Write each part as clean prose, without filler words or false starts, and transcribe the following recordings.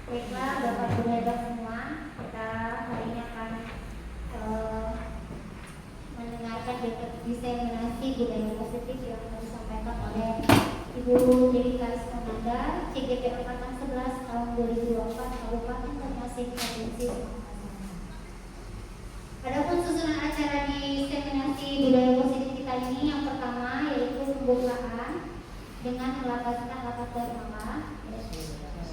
Baiklah Bapak Ibu hebat semua, kita hari ini akan mendengarkan diseminasi budaya positif yang akan disampaikan oleh Ibu Dewi Karisma Nanda, CGP Angkatan 11 tahun 2024 Kabupaten Banjarmasin Provinsi Sumatera. Adapun susunan acara di seminasi budaya positif kita ini, yang pertama yaitu pembukaan dengan melafazkan lafaz basmalah.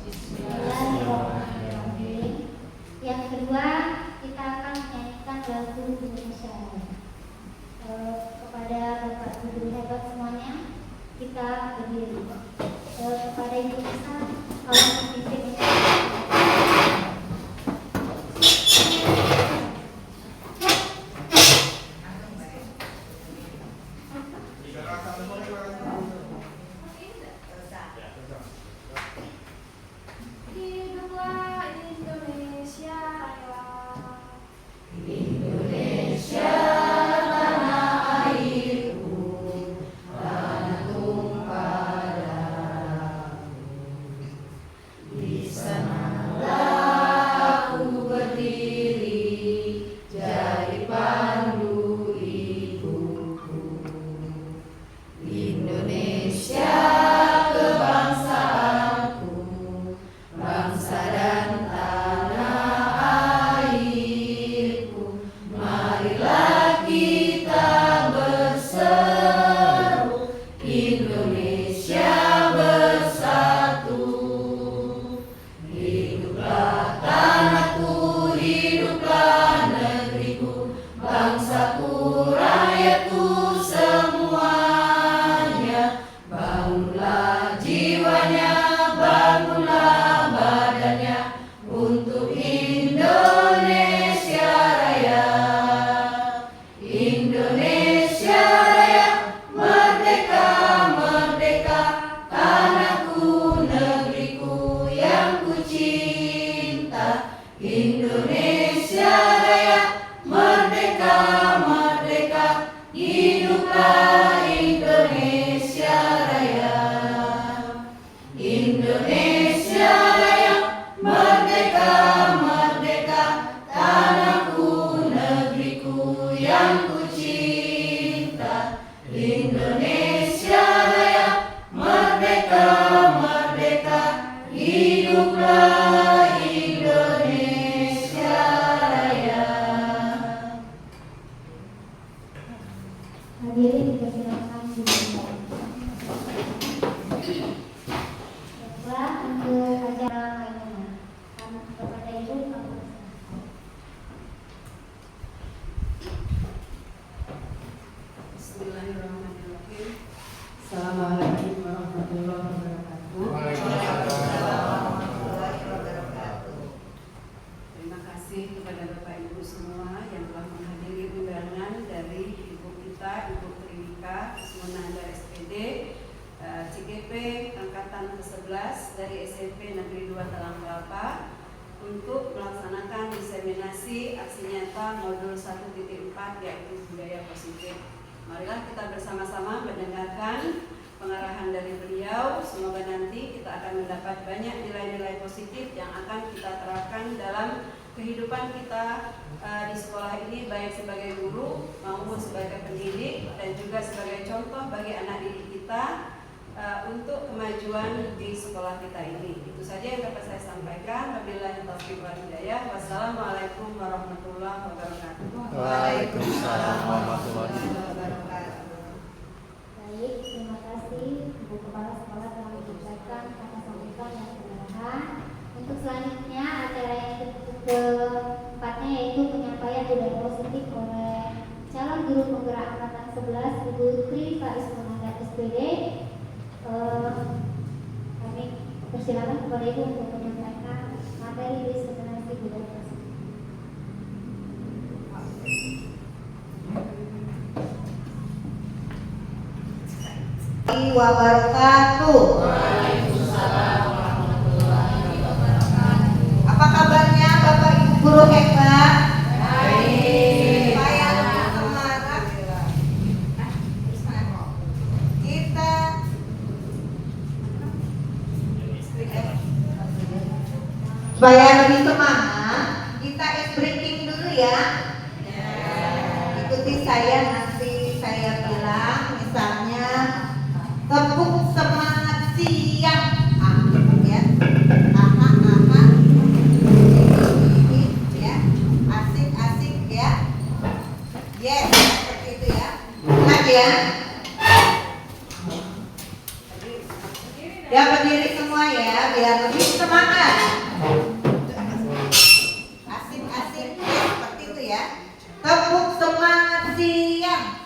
Bismillahirrahmanirrahim. Yang kedua, kita akan menyanyikan lagu Indonesia Raya. Kepada Bapak Ibu hebat semuanya, kita berdiri. Kepada Ibu Nisa, kalau memimpin Wassalamualaikum warahmatullahi wabarakatuh. Waalaikumsalam warahmatullahi wabarakatuh. Baik, terima kasih Ibu Kepala Sekolah telah menyampaikan kata sambutan yang sederhana. Untuk selanjutnya acara yang keempatnya yaitu penyampaian budaya positif oleh calon guru penggerak angkatan 11 Ibu Tri Karisma Nanda SPD. Kami persilakan kepada Ibu untuk menyampaikan materi diseminasi budaya positif. Wabarakatuh. Waalaikumsalam warahmatullahi wabarakatuh. Apa kabarnya Bapak Ibu guru hebat? Baik. Saya semangat. Kita Supaya lebih semangat, kita ice breaking dulu ya. Ikuti saya, nanti saya bilang misalnya tepuk semangat siang. Ya. Ya. Asik-asik ya. Yes, seperti itu ya. Lagi ya. Ya berdiri semua ya, biar lebih semangat. Asik-asik ya, seperti itu ya. Tepuk semangat siang.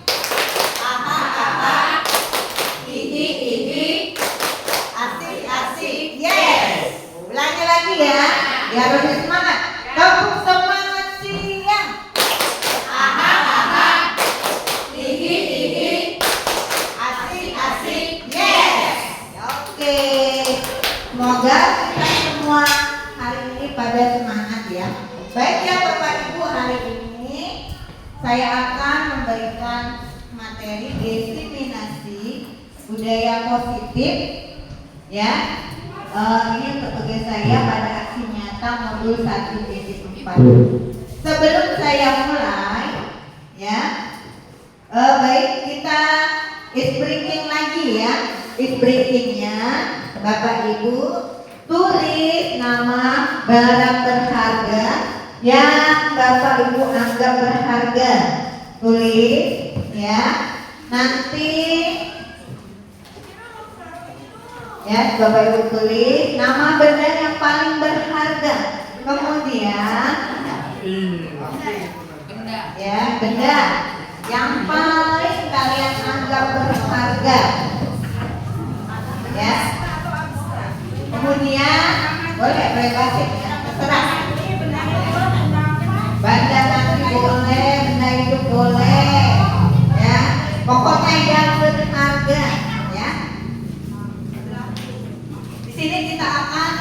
Ini. Asik-asik. Yes. Ulangi lagi ya, biar lebih semangat. Tepuk semangat siang. Ini. Asik-asik. Yes. Oke. Semoga kita semua hari ini pada semangat ya. Baik ya Bapak Ibu, hari ini saya akan memberikan materi diseminasi budaya positif ya. Ini untuk tugas saya pada aksi nyata modul 1 titik 4. Sebelum saya mulai ya, baik kita is breaking lagi ya. Is breakingnya Bapak Ibu tulis nama barang berharga yang Bapak Ibu anggap berharga. Tulis ya. Nanti ya Bapak Ibu tulis nama benda yang paling berharga. Kemudian ya benda yang paling kalian anggap berharga. Ya. Kemudian boleh bebasin ya, terserah. Benda nanti boleh, benda itu boleh. Ya. Pokoknya yang berharga ya. Di sini kita akan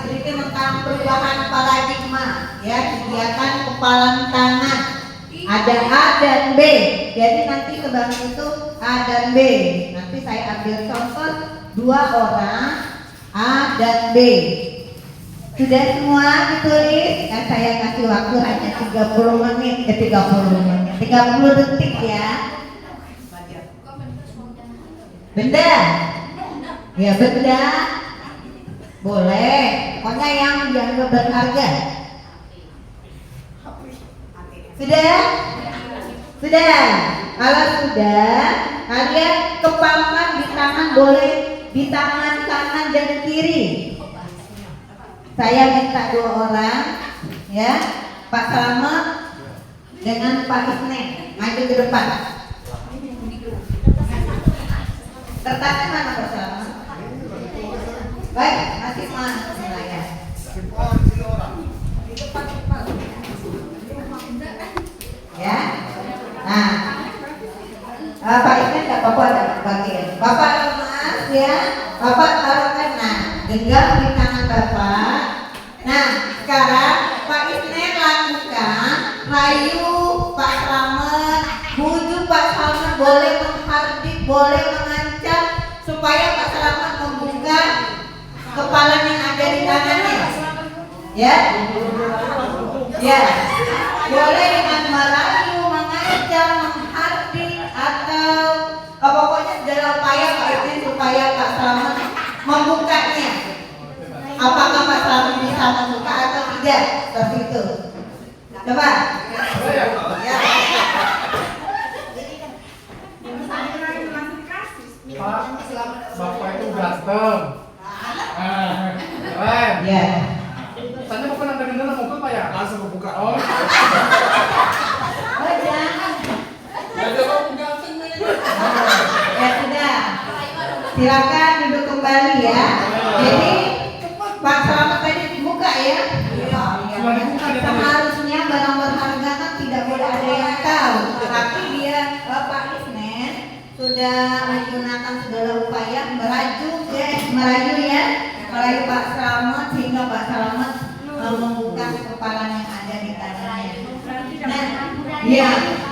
sedikit tentang perubahan paradigma ya, kegiatan kepalan tangan. Ada A dan B. Jadi nanti kebangun itu A dan B. Nanti saya ambil contoh 2 orang A dan B. Sudah semua ditulis? Saya kasih waktu hanya 30 menit, 30 detik ya. Benda. Ya benda. Boleh. Pokoknya yang dianggap berharga. Sudah? Sudah. Kalau sudah, kalian kepalkan di tangan, boleh di tangan kanan dan kiri. Saya minta 2 orang ya, Pak Slamet dengan Pak Isnen maju ke depan. Kertasnya mana Pak Slamet? Baik, masih mana ya? Ya. Nah, Pak Isnen nggak apa-apa ada bagian. Bapak lemas ya, Bapak taruhkan genggam di tangan Bapak. Nah, sekarang Pak Isnen lakukan rayu Pak Slamet, bujuk Pak Slamet, boleh menghardik, boleh mengancam supaya Pak Slamet membuka kepala yang ada di tangannya. Ya, ya, boleh dengan merayu, mengancam, menghardik atau pokoknya segala upaya Pak Isnen supaya Pak Slamet membukanya. Apakah Pak Slamet bisa membuka atau tidak? Seperti itu. Coba. Ya. Pak, Bapak itu ganteng. Keren. Ya. Tanya Bapak nanti dengar mau apa ya? Langsung buka. Oh. Oh jangan. Ada Bapak ganteng nih. Ya sudah. Silakan duduk kembali ya. Jadi Pak Slamet tadi dibuka ya. Seharusnya barang berharga kan tidak boleh ada yang tahu. Tapi dia Pak Isnen sudah menggunakan segala upaya merayu Pak Slamet sehingga Pak Slamet membuka kepala yang ada di tangannya. Nah, ya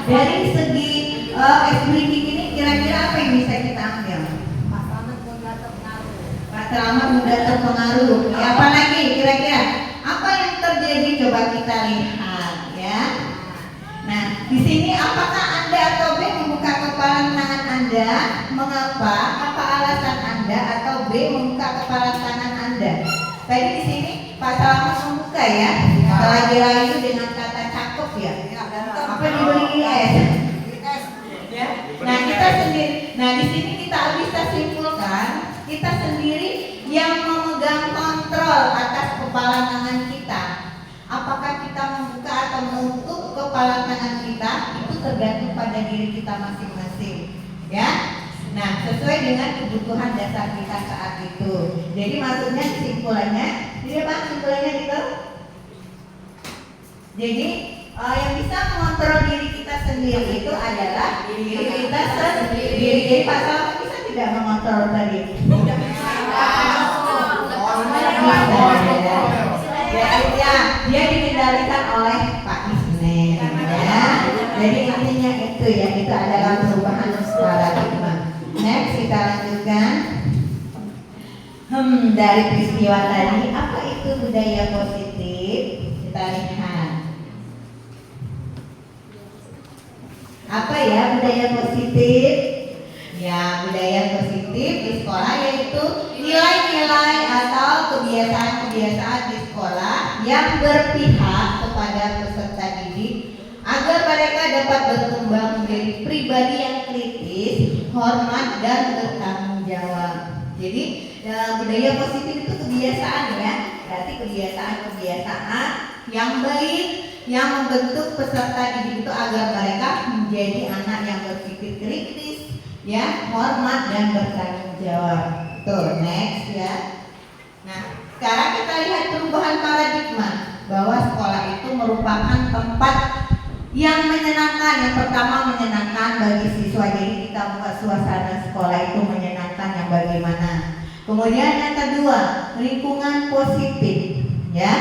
dari segi breaking ini kira-kira apa yang bisa kita ambil? Pak Slamet mudah terpengaruh. Ya, apa lagi kira-kira? Apa kita lihat ya. Nah, di sini apakah Anda atau B membuka kepalan tangan Anda? Mengapa? Apa alasan Anda atau B membuka kepalan tangan Anda? Tadi di sini Pak Salamat membuka ya. Setelah dirayu dengan kata cakep ya. Apa diberi IS? Ya. Nah, kita sendiri. Nah, di sini kita bisa simpulkan kita sendiri yang memegang kontrol atas kepala tangan kita. Apakah kita membuka atau menutup kepala tangan kita itu tergantung pada diri kita masing-masing, ya. Nah, sesuai dengan kebutuhan dasar kita saat itu. Jadi maksudnya kesimpulannya, ini apa kesimpulannya gitu? Jadi yang bisa mengontrol diri kita sendiri itu adalah diri kita sendiri. Jadi Pak Salamat bisa tidak mengontrol tadi? Ya, dia dikendalikan oleh Pak Isnen ya. Jadi intinya itu ya, itu adalah perubahan paradigma. Next kita lanjutkan. Dari peristiwa tadi, apa itu budaya positif? Kita lihat. Apa ya budaya positif? Ya, budaya positif di sekolah yaitu nilai-nilai atau kebiasaan-kebiasaan di sekolah yang berpihak kepada peserta didik agar mereka dapat berkembang menjadi pribadi yang kritis, hormat dan bertanggung jawab. Jadi budaya positif itu kebiasaan ya, berarti kebiasaan-kebiasaan yang baik yang membentuk peserta didik itu agar mereka menjadi anak yang berpikir kritis, ya, hormat dan bertanggung jawab. Tuh, next ya. Nah, sekarang kita lihat perubahan paradigma bahwa sekolah itu merupakan tempat yang menyenangkan. Yang pertama menyenangkan bagi siswa, jadi kita buat suasana sekolah itu menyenangkan yang bagaimana. Kemudian yang kedua, lingkungan positif, ya.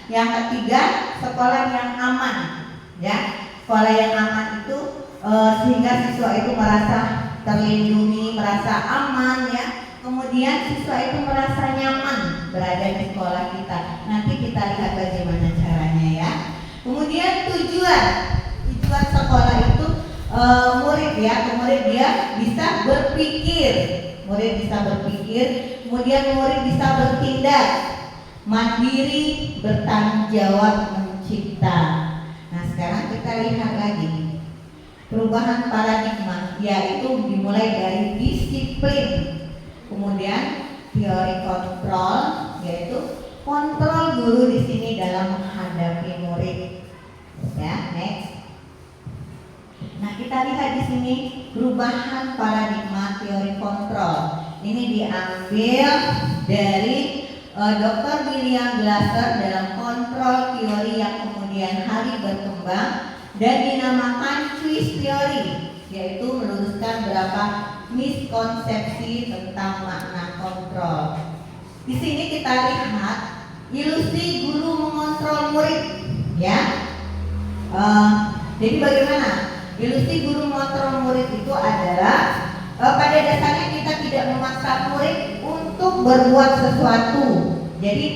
Yang ketiga, sekolah yang aman, ya. Sekolah yang aman itu sehingga siswa itu merasa terlindungi, merasa aman, ya. Kemudian siswa itu merasa nyaman berada di sekolah kita. Nanti kita lihat bagaimana caranya ya. Kemudian tujuan sekolah itu murid dia bisa berpikir, kemudian murid bisa bertindak, mandiri, bertanggung jawab, mencipta. Nah, sekarang kita lihat lagi perubahan paradigma, yaitu dimulai dari disiplin, kemudian teori kontrol, yaitu kontrol guru di sini dalam menghadapi murid. Ya, next. Nah, kita lihat di sini perubahan paradigma teori kontrol. Ini diambil dari Dr. William Glasser dalam kontrol teori yang kemudian hari berkembang dan dinamakan Swiss Theory, yaitu meluruskan beberapa miskonsepsi tentang makna kontrol. Di sini kita lihat ilusi guru mengontrol murid, ya. Jadi bagaimana? Ilusi guru mengontrol murid itu adalah pada dasarnya kita tidak memaksa murid untuk berbuat sesuatu. Jadi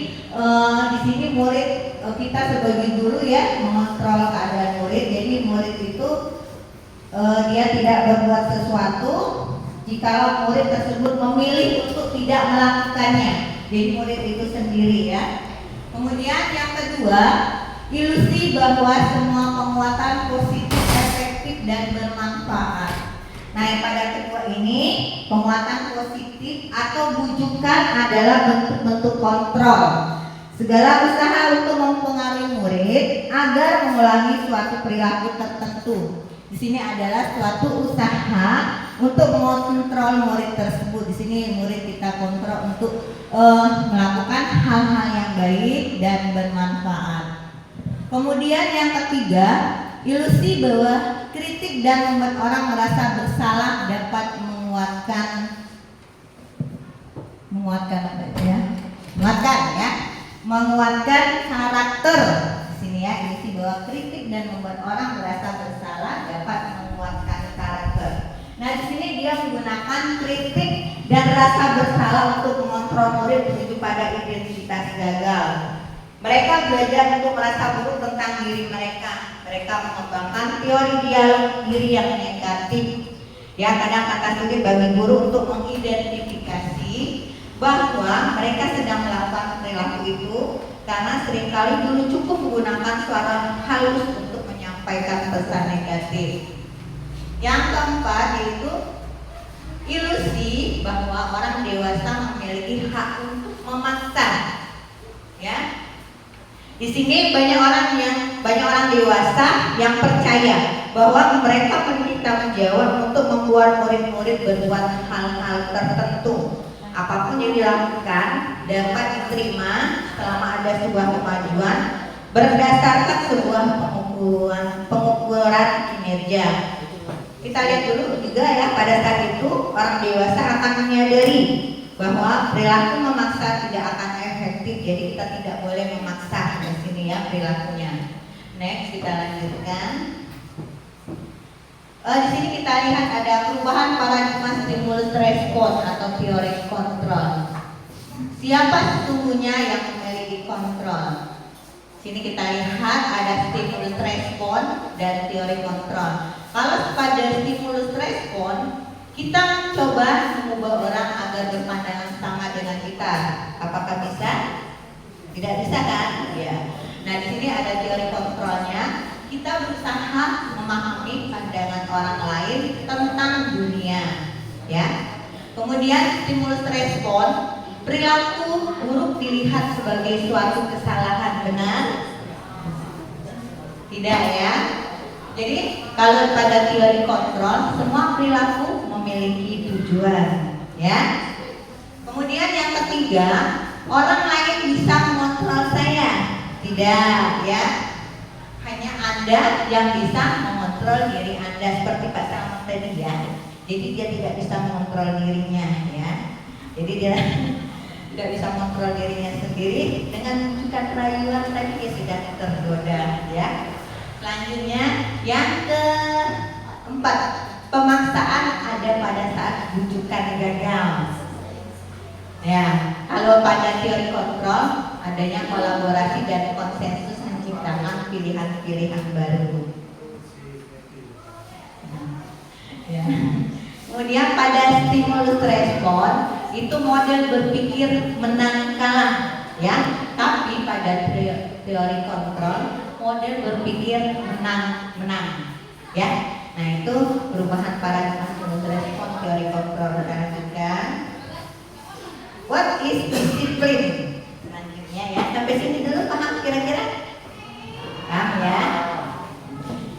di sini murid kita sebagai guru ya mengontrol keadaan murid. Jadi murid itu dia tidak berbuat sesuatu jikalau murid tersebut memilih untuk tidak melakukannya. Jadi murid itu sendiri ya. Kemudian yang kedua, ilusi bahwa semua penguatan positif, efektif dan bermanfaat. Nah, yang pada kedua ini penguatan positif atau bujukan adalah bentuk-bentuk kontrol. Segala usaha untuk mempengaruhi murid agar mengulangi suatu perilaku tertentu. Di sini adalah suatu usaha untuk mengontrol murid tersebut. Di sini murid kita kontrol untuk melakukan hal-hal yang baik dan bermanfaat. Kemudian yang ketiga, ilusi bahwa kritik dan membuat orang merasa bersalah dapat menguatkan karakter. Di sini ya, ilusi bahwa kritik dan membuat orang merasa bersalah dapat menguatkan karakter. Nah, di sini dia menggunakan kritik dan rasa bersalah untuk mengontrol murid menuju pada identitas gagal. Mereka belajar untuk merasa buruk tentang diri mereka. Mereka mengembangkan teori dialog diri yang negatif. Ya, kadang kata sulit bagi guru untuk mengidentifikasi bahwa mereka sedang melakukan perilaku itu karena seringkali guru cukup menggunakan suara halus untuk menyampaikan pesan negatif. Yang keempat yaitu ilusi bahwa orang dewasa memiliki hak untuk memaksa. Ya, di sini banyak orang dewasa yang percaya bahwa mereka memiliki tanggung jawab untuk membuat murid-murid berbuat hal-hal tertentu. Apapun yang dilakukan dapat diterima selama ada sebuah kemajuan berdasarkan sebuah pengukuran kinerja. Kita lihat dulu juga ya, pada saat itu orang dewasa akan menyadari bahwa perilaku memaksa tidak akan efektif, jadi kita tidak boleh memaksa di sini ya perilakunya. Next, kita lanjutkan. Di sini kita lihat ada perubahan paradigma stimulus respon atau teori kontrol. Siapa sesungguhnya yang memiliki kontrol? Sini kita lihat ada stimulus respon dan teori kontrol. Kalau pada stimulus respon, kita mencoba mengubah orang agar berpandangan sama dengan kita. Apakah bisa? Tidak bisa kan? Ya. Nah, di sini ada teori kontrolnya. Kita berusaha memahami pandangan orang lain tentang dunia, ya. Kemudian stimulus respon, perilaku buruk dilihat sebagai suatu kesalahan, benar? Tidak ya. Jadi kalau pada teori kontrol, semua perilaku memiliki tujuan, ya. Kemudian yang ketiga, orang lain bisa mengontrol saya. Tidak, ya. Hanya Anda yang bisa mengontrol diri Anda, seperti Pak Salman tadi ya. Jadi dia tidak bisa mengontrol dirinya, ya. Jadi dia tidak bisa mengontrol dirinya sendiri. Dengan menunjukkan rayuan tadi dia sudah tergoda, ya. Selanjutnya yang keempat, pemaksaan ada pada saat bujukan gagal. Ya, kalau pada teori kontrol adanya kolaborasi dan konsensus menciptakan pilihan-pilihan baru. Ya. Kemudian pada stimulus respon itu model berpikir menang kalah, ya. Tapi pada teori kontrol model berpikir menang, ya. Nah, itu perubahan paradigma stimulus respon teori kontrol. Lanjutkan. What is discipline? Selanjutnya ya, sampai sini dulu paham kira-kira? Paham ya?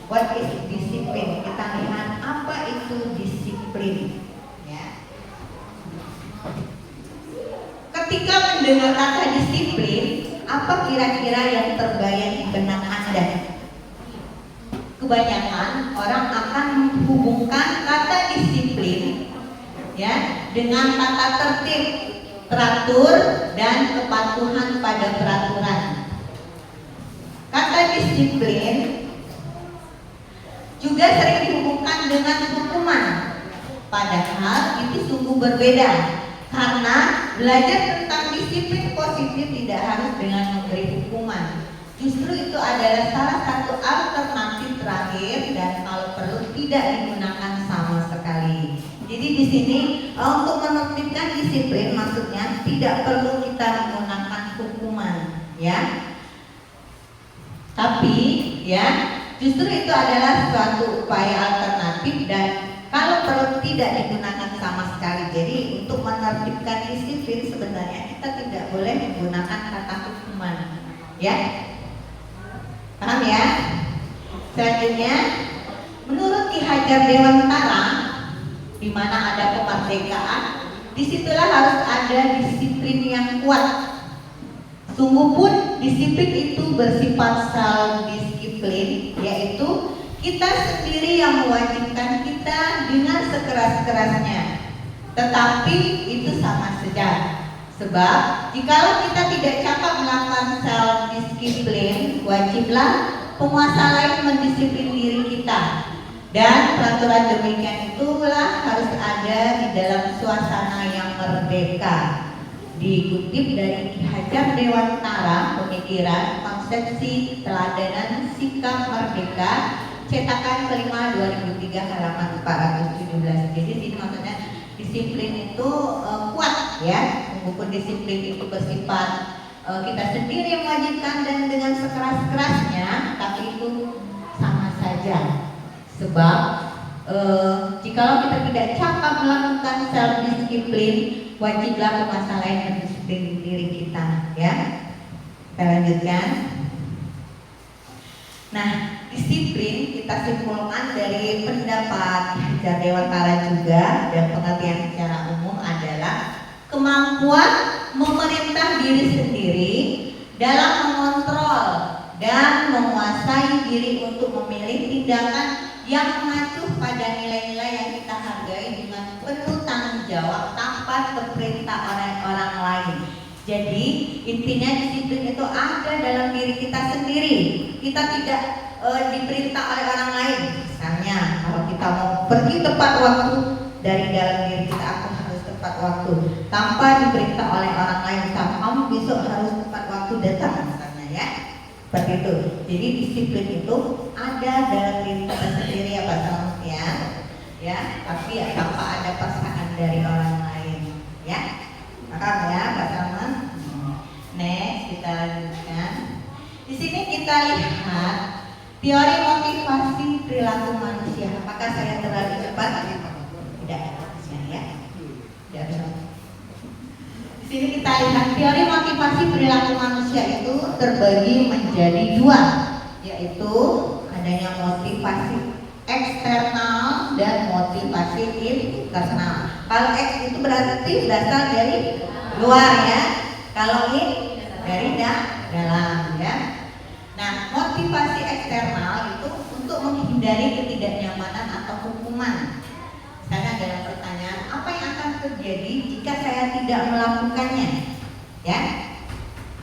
What is discipline? Kita lihat apa itu disiplin, ya. Ketika mendengar kata disiplin, apa kira-kira yang terbayang di benak Anda? Kebanyakan orang akan menghubungkan kata disiplin, ya, dengan kata tertib, teratur, dan kepatuhan pada peraturan. Kata disiplin juga sering dihubungkan dengan hukuman, padahal itu sungguh berbeda. Karena belajar tentang disiplin positif tidak harus dengan memberi hukuman. Justru itu adalah salah satu alternatif terakhir dan kalau perlu tidak digunakan sama sekali. Jadi di sini untuk menertibkan disiplin maksudnya tidak perlu kita menggunakan hukuman, ya. Tapi ya justru itu adalah suatu upaya alternatif dan kalau perlu tidak digunakan sama sekali. Jadi untuk menertibkan disiplin sebenarnya kita tidak boleh menggunakan kata hukuman, ya. Paham ya? Selanjutnya, menurut Ki Hajar Dewantara, di mana ada kemerdekaan, disitulah harus ada disiplin yang kuat. Sungguh pun disiplin itu bersifat self-disiplin, yaitu kita sendiri yang mewajibkan kita dengan sekeras-kerasnya. Tetapi itu sama saja. Sebab jikalau kita tidak cakap melakukan self-disiplin, wajiblah penguasa lain mendisiplin diri kita. Dan peraturan demikian itulah harus ada di dalam suasana yang merdeka. Dikutip dari Ki Hajar Dewantara, Pemikiran Konsepsi Teladanan Sikap Merdeka, cetakan kelima 2003 halaman 417. Jadi sini maksudnya disiplin itu kuat ya. Buku disiplin itu bersifat kita sendiri mewajibkan dan dengan sekeras-kerasnya, tapi itu sama saja. Sebab jikalau kita tidak cakap melakukan self disiplin, wajiblah masalah yang mendisiplin diri kita, ya. Kita lanjutkan. Nah, disiplin kita simpulkan dari pendapat Hajar Dewantara juga, dan pengertian secara umum adalah kemampuan memerintah diri sendiri dalam mengontrol dan menguasai diri untuk memilih tindakan yang mengacu pada nilai-nilai yang kita hargai dengan penuh tanggung jawab tanpa terperintah oleh orang lain. Jadi intinya disiplin itu ada dalam diri kita sendiri. Kita tidak diperintah oleh orang lain. Misalnya kalau kita mau pergi tepat waktu, dari dalam diri kita aku harus tepat waktu tanpa diperintah oleh orang lain. Kamu besok harus tepat waktu datang misalnya, ya. Seperti itu. Jadi disiplin itu ada dalam diri kita sendiri ya Pak Salman, ya. Tapi ya tanpa ada paksaan dari orang lain, ya. Paham ya Pak Salman? Next kita lanjutkan. Di sini kita lihat teori motivasi perilaku manusia. Apakah saya terlalu cepat? Tidak, ya. Tidak. Di sini kita lihat teori motivasi perilaku manusia itu terbagi menjadi dua, yaitu adanya motivasi eksternal dan motivasi internal. Kalau X itu berarti berasal dari luar, ya. Kalau ini dari dalam, ya. Nah, motivasi eksternal itu untuk menghindari ketidaknyamanan atau hukuman. Misalnya dalam pertanyaan, apa yang akan terjadi jika saya tidak melakukannya? Ya.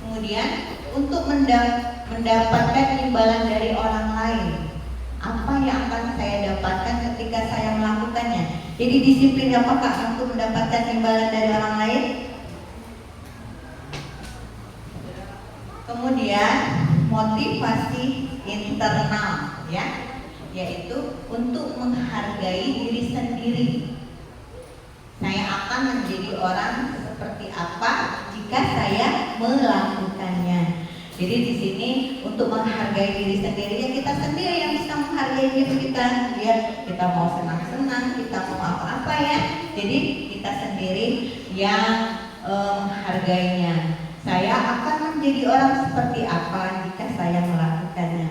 Kemudian untuk mendapatkan imbalan dari orang lain. Apa yang akan saya dapatkan ketika saya melakukannya? Jadi disiplin apakah untuk mendapatkan imbalan dari orang lain? Kemudian motivasi internal, ya, yaitu untuk menghargai diri sendiri. Saya akan menjadi orang seperti apa jika saya melakukannya. Jadi di sini untuk menghargai diri sendiri, ya kita sendiri yang bisa menghargai diri kita. Ya, kita mau senang-senang, kita mau apa-apa, ya. Jadi kita sendiri yang menghargainya. Saya akan menjadi orang seperti apa jika saya melakukannya.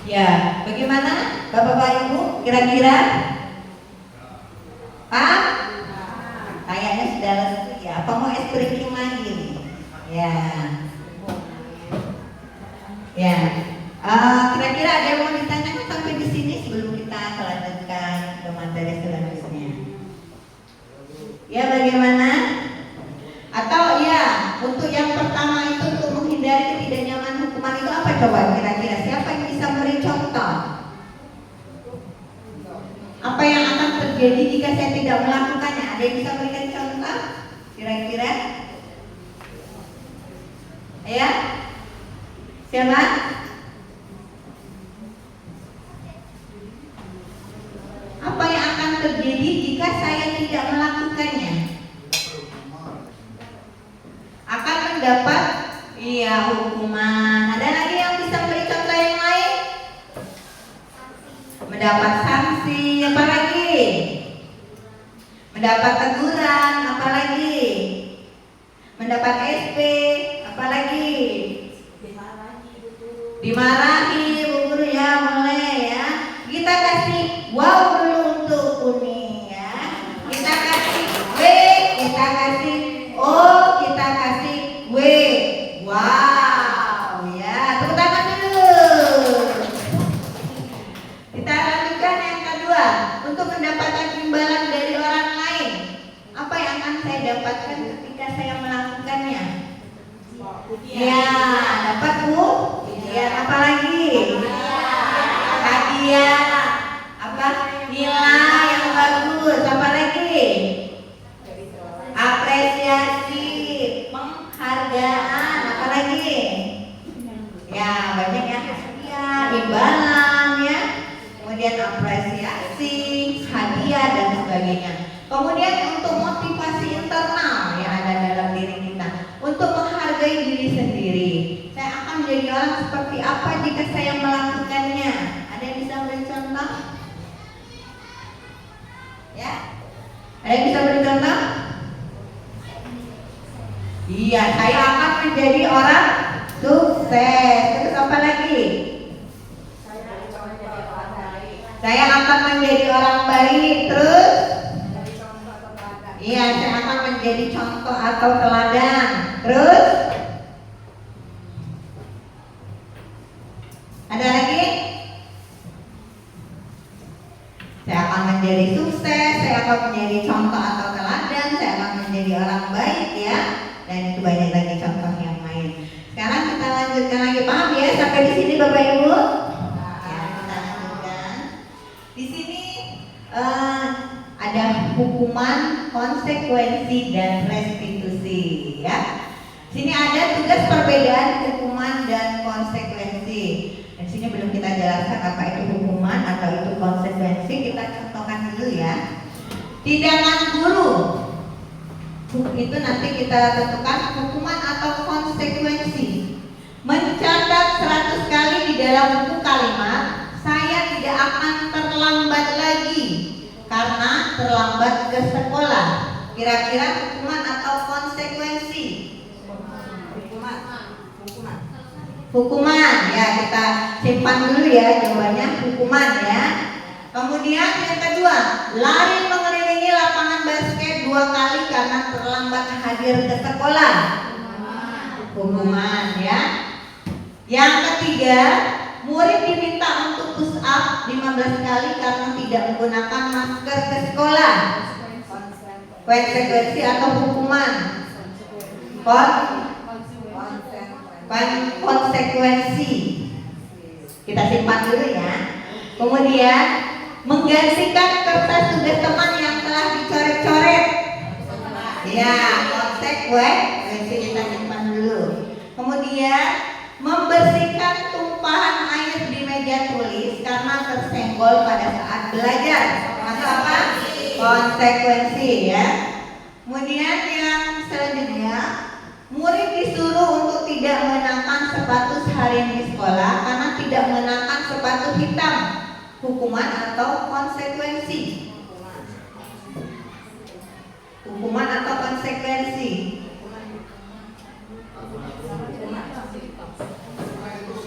Ya, bagaimana Bapak-Bapak Ibu? Kira-kira? Pak? Kayaknya sudah selesai, ya. Apa mau es krim lagi nih? Ya. Ya. Kira-kira ada yang mau ditanyakan sampai di sini sebelum kita melanjutkan ke materi selanjutnya? Ya, bagaimana? Atau ya, untuk yang pertama itu untuk menghindari ketidaknyamanan hukuman itu apa coba kira-kira? Siapa yang bisa memberi contoh? Apa yang akan terjadi jika saya tidak melakukannya? Ada yang bisa berikan contoh? Kira-kira? Ya? Siapa? Apa yang akan terjadi jika saya tidak melakukannya? Akan mendapat hukuman. Ada lagi yang bisa beri contoh yang lain? Mendapat sanksi, apa lagi? Mendapat teguran, apa lagi? Mendapat SP, apa lagi? Dimarahi Bu Guru, ya, boleh, ya. Kita kasih wow dulu untuk kuning, ya. Kita kasih W, kita kasih O, kita kasih W. Wow, ya. Tepuk tangan dulu. Kita lanjutkan yang kedua. Untuk mendapatkan imbalan dari orang lain, apa yang akan saya dapatkan ketika saya melakukannya? Ya, dapat Bu. Ya, apa lagi? Hadiah. Apa? Nilai yang bagus. Apa lagi? Apresiasi. penghargaan, apa lagi? Ya, banyak ya, hadiah, imbalan ya. Kemudian apresiasi, hadiah dan sebagainya. Kemudian untuk motivasi internal yang ada dalam diri kita, untuk menghargai diri sendiri. Saya akan menjadi orang seperti apa jika saya melakukannya? Ada yang bisa beri contoh? Ya? Ada yang bisa beri contoh? Iya, saya akan menjadi orang sukses. Terus apa lagi? Saya akan menjadi orang baik. Terus? Iya, saya akan menjadi contoh atau teladan. Terus? Ada lagi? Saya akan menjadi sukses, saya akan menjadi contoh atau teladan, saya akan menjadi orang baik ya. Dan itu banyak lagi contoh yang lain. Sekarang kita lanjutkan lagi, paham ya sampai di sini Bapak Ibu? Ya, kita lanjutkan. Di sini ada hukuman, konsekuensi dan restitusi ya. Sini ada tugas perbedaan hukuman dan konsekuensi. Dan sini belum kita jelaskan apa itu hukuman atau itu konsekuensi, kita contohkan dulu ya. Tindakan guru itu nanti kita tentukan hukuman atau konsekuensi. Mencatat 100 kali di dalam buku kalimat, saya tidak akan terlambat lagi karena terlambat ke sekolah. Kira-kira hukuman atau konsekuensi? Hukuman ya, kita simpan dulu ya jawabannya, hukuman ya. Kemudian yang kedua, lari mengelilingi lapangan basket 2 kali karena terlambat hadir ke sekolah. Hukuman ya. Yang ketiga, murid diminta untuk push up 15 kali karena tidak menggunakan masker ke sekolah. Konsekuensi atau hukuman? Konsekuensi. Kita simpan dulu ya. Kemudian menggantikan kertas tugas teman yang telah dicoret-coret. Ya, konsekuensi kita simpan dulu. Kemudian membersihkan tumpahan air di meja tulis karena tersenggol pada saat belajar. Masuk apa? Konsekuensi ya. Kemudian yang selanjutnya, murid disuruh untuk tidak mengenakan sepatu seharian di sekolah karena tidak mengenakan sepatu hitam. Hukuman atau konsekuensi? Hukuman atau konsekuensi?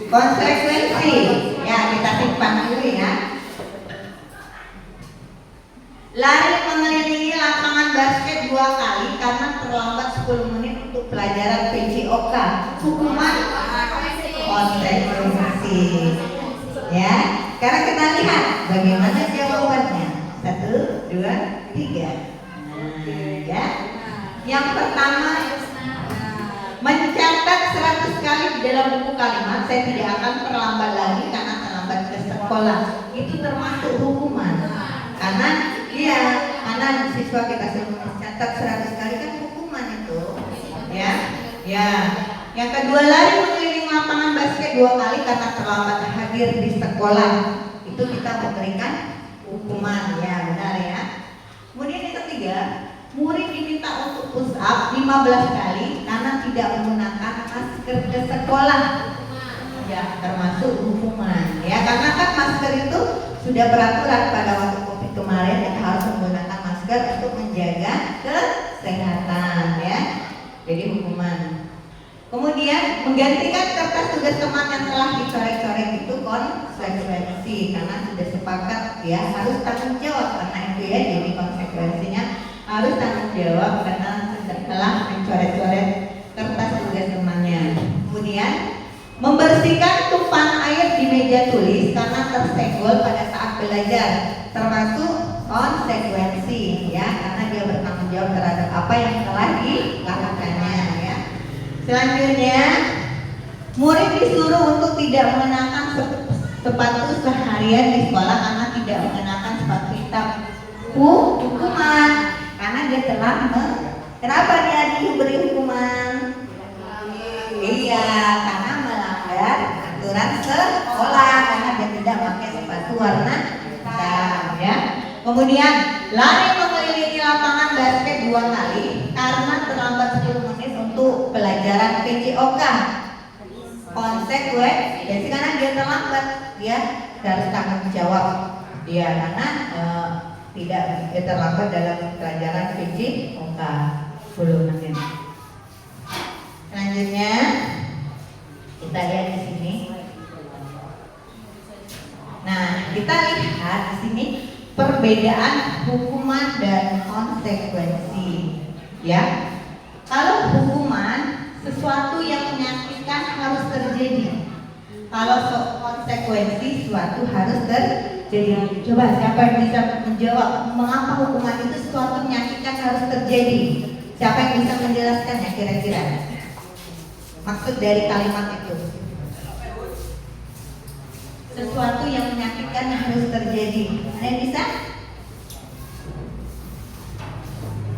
Konsekuensi. Ya, kita simpan dulu ya. Lari mengelilingi lapangan basket 2 kali karena terlambat 10 menit untuk pelajaran PJOK. Hukuman konsekuensi. Ya, sekarang kita lihat bagaimana jawabannya. 1, 2, 3. Ya. Yang pertama, mencatat 100 kali di dalam buku kalimat, saya tidak akan terlambat lagi karena terlambat ke sekolah. Itu termasuk hukuman. Karena siswa kita suruh mencatat 100 kali kan hukuman itu. Ya. Ya. Yang kedua, lari mengelilingi lapangan basket 2 kali karena terlambat hadir di sekolah. Itu kita memberikan hukuman, ya benar ya. Kemudian yang ketiga, murid diminta untuk push up 15 kali karena tidak menggunakan masker ke sekolah. Ya, termasuk hukuman. Ya, karena kan masker itu sudah peraturan pada waktu Covid kemarin kita harus menggunakan masker untuk menjaga kesehatan ya. Jadi hukuman. Kemudian menggantikan kertas tugas teman yang telah dicoret-coret itu konsekuensi karena sudah sepakat ya harus tanggung jawab karena itu ya, jadi konsekuensinya harus tanggung jawab karena telah mencoret-coret kertas tugas temannya. Kemudian membersihkan tumpahan air di meja tulis karena tersenggol pada saat belajar, termasuk konsekuensi ya, karena dia bertanggung jawab terhadap apa yang telah dilakukannya ya. Selanjutnya, murid disuruh untuk tidak mengenakan sepatu seharian di sekolah karena tidak mengenakan sepatu hitam. Hukuman karena dia telah kenapa dia diberi hukuman? Kemudian lari mengelilingi lapangan basket 2 kali karena terlambat 10 menit untuk pelajaran PJOK. Konsekuensi karena dia terlambat, dia harus tanggung jawab dia karena tidak terlambat dalam pelajaran PJOK 10 menit. Selanjutnya kita lihat di sini. Nah, kita lihat di sini perbedaan hukuman dan konsekuensi. Ya, kalau hukuman sesuatu yang menyakitkan harus terjadi. Kalau konsekuensi suatu harus terjadi. Coba siapa yang bisa menjawab mengapa hukuman itu sesuatu menyakitkan harus terjadi? Siapa yang bisa menjelaskannya kira-kira? Maksud dari kalimat itu. Sesuatu yang menyakitkan harus terjadi. Ada yang bisa?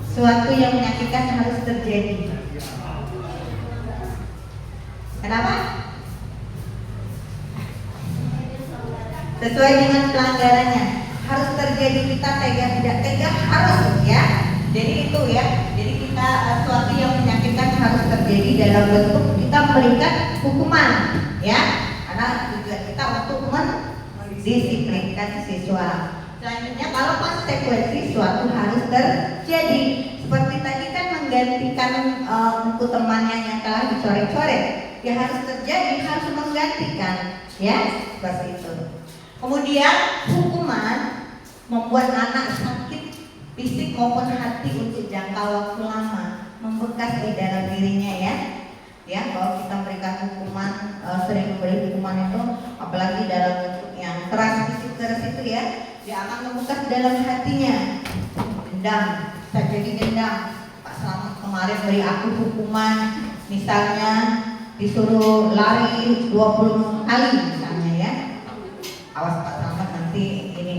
Sesuatu yang menyakitkan harus terjadi. Kenapa? Sesuai dengan pelanggarannya harus terjadi, kita tega tidak tega harus ya. Jadi itu ya. Jadi kita sesuatu yang menyakitkan harus terjadi dalam bentuk kita memberikan hukuman ya. Karena tujuan kita untuk mendisiplinkan siswa. Selanjutnya kalau konsekuensi suatu harus terjadi. Seperti tadi kan menggantikan buku temannya yang telah dicoret-coret. Ya harus terjadi, harus menggantikan ya, seperti itu. Kemudian hukuman membuat anak sakit fisik maupun hati untuk jangka waktu lama, membekas di dalam dirinya ya. Ya, kalau kita berikan hukuman, sering memberi hukuman itu, apalagi dalam bentuk yang keras, fisik keras itu ya, dia akan membekas dalam hatinya. Dendam, bisa jadi dendam. Pak Slamet kemarin beri aku hukuman, misalnya disuruh lari 20 kali misalnya ya. Awas Pak Slamet nanti ini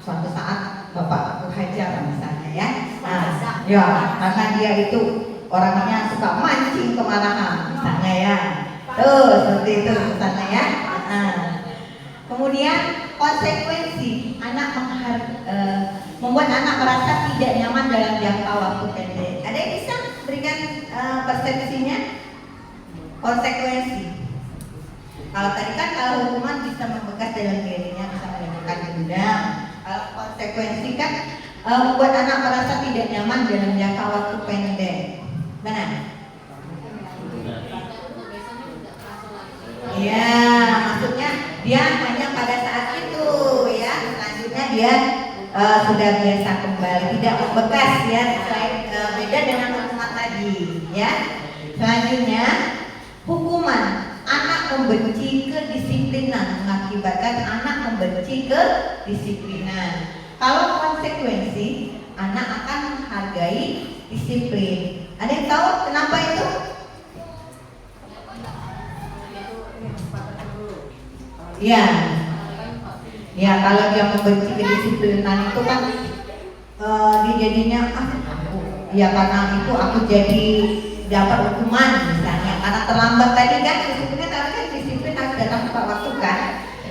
suatu saat Bapak aku hajar misalnya ya. Nah, ya karena dia itu orangnya suka mancing kemarahan misalnya ya. Tuh seperti itu misalnya ya. Nah, kemudian konsekuensi anak membuat anak merasa tidak nyaman dalam jangka waktu pendek. Ada yang bisa berikan persepsinya? Konsekuensi. Kalau tadi kan kalau hukuman bisa membekas dalam dirinya, bisa menimbulkan dendam. Kalau konsekuensi kan membuat anak merasa tidak nyaman dalam jangka waktu pendek. Benar? Iya, maksudnya dia hanya pada saat itu ya. Selanjutnya dia sudah biasa kembali, tidak membekas ya. Beda dengan hukuman tadi ya. Selanjutnya hukuman anak membenci kedisiplinan, mengakibatkan anak membenci kedisiplinan. Kalau konsekuensi anak akan menghargai disiplin. Ada yang tahu kenapa itu? Ya, ya kalau dia membenci kedisiplinan itu kan dia jadinya ya karena itu aku jadi dapat hukuman misalnya karena terlambat tadi kan disiplinnya karena kan disiplin harus datang tepat waktu kan.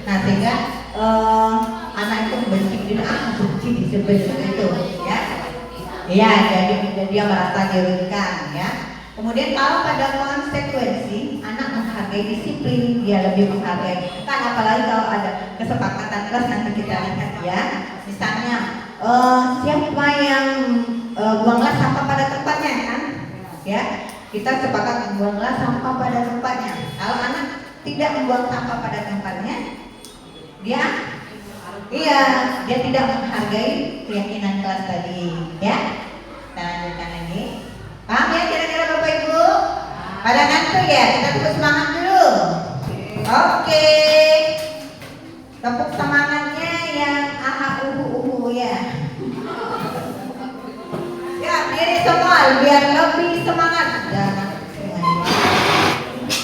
Nah sehingga anak itu membenci benci disiplin itu ya. Iya, jadi dia merasa dirugikan ya. Kemudian kalau pada konsekuensi anak menghargai disiplin, dia lebih menghargai. Kan apalagi kalau ada kesepakatan kelas nanti kita lihat ya. Misalnya siapa yang buanglah sampah pada tempatnya kan? Ya, kita sepakat membuanglah sampah pada tempatnya. Kalau anak tidak membuang sampah pada tempatnya, dia tidak menghargai keyakinan kelas tadi ya. Kita lanjutkan lagi. Paham ya kira-kira Bapak Ibu? Pada ngantuk ya, kita tepuk semangat dulu. Oke. Tepuk semangatnya yang uhu ya. Ya, diri semua biar lebih semangat.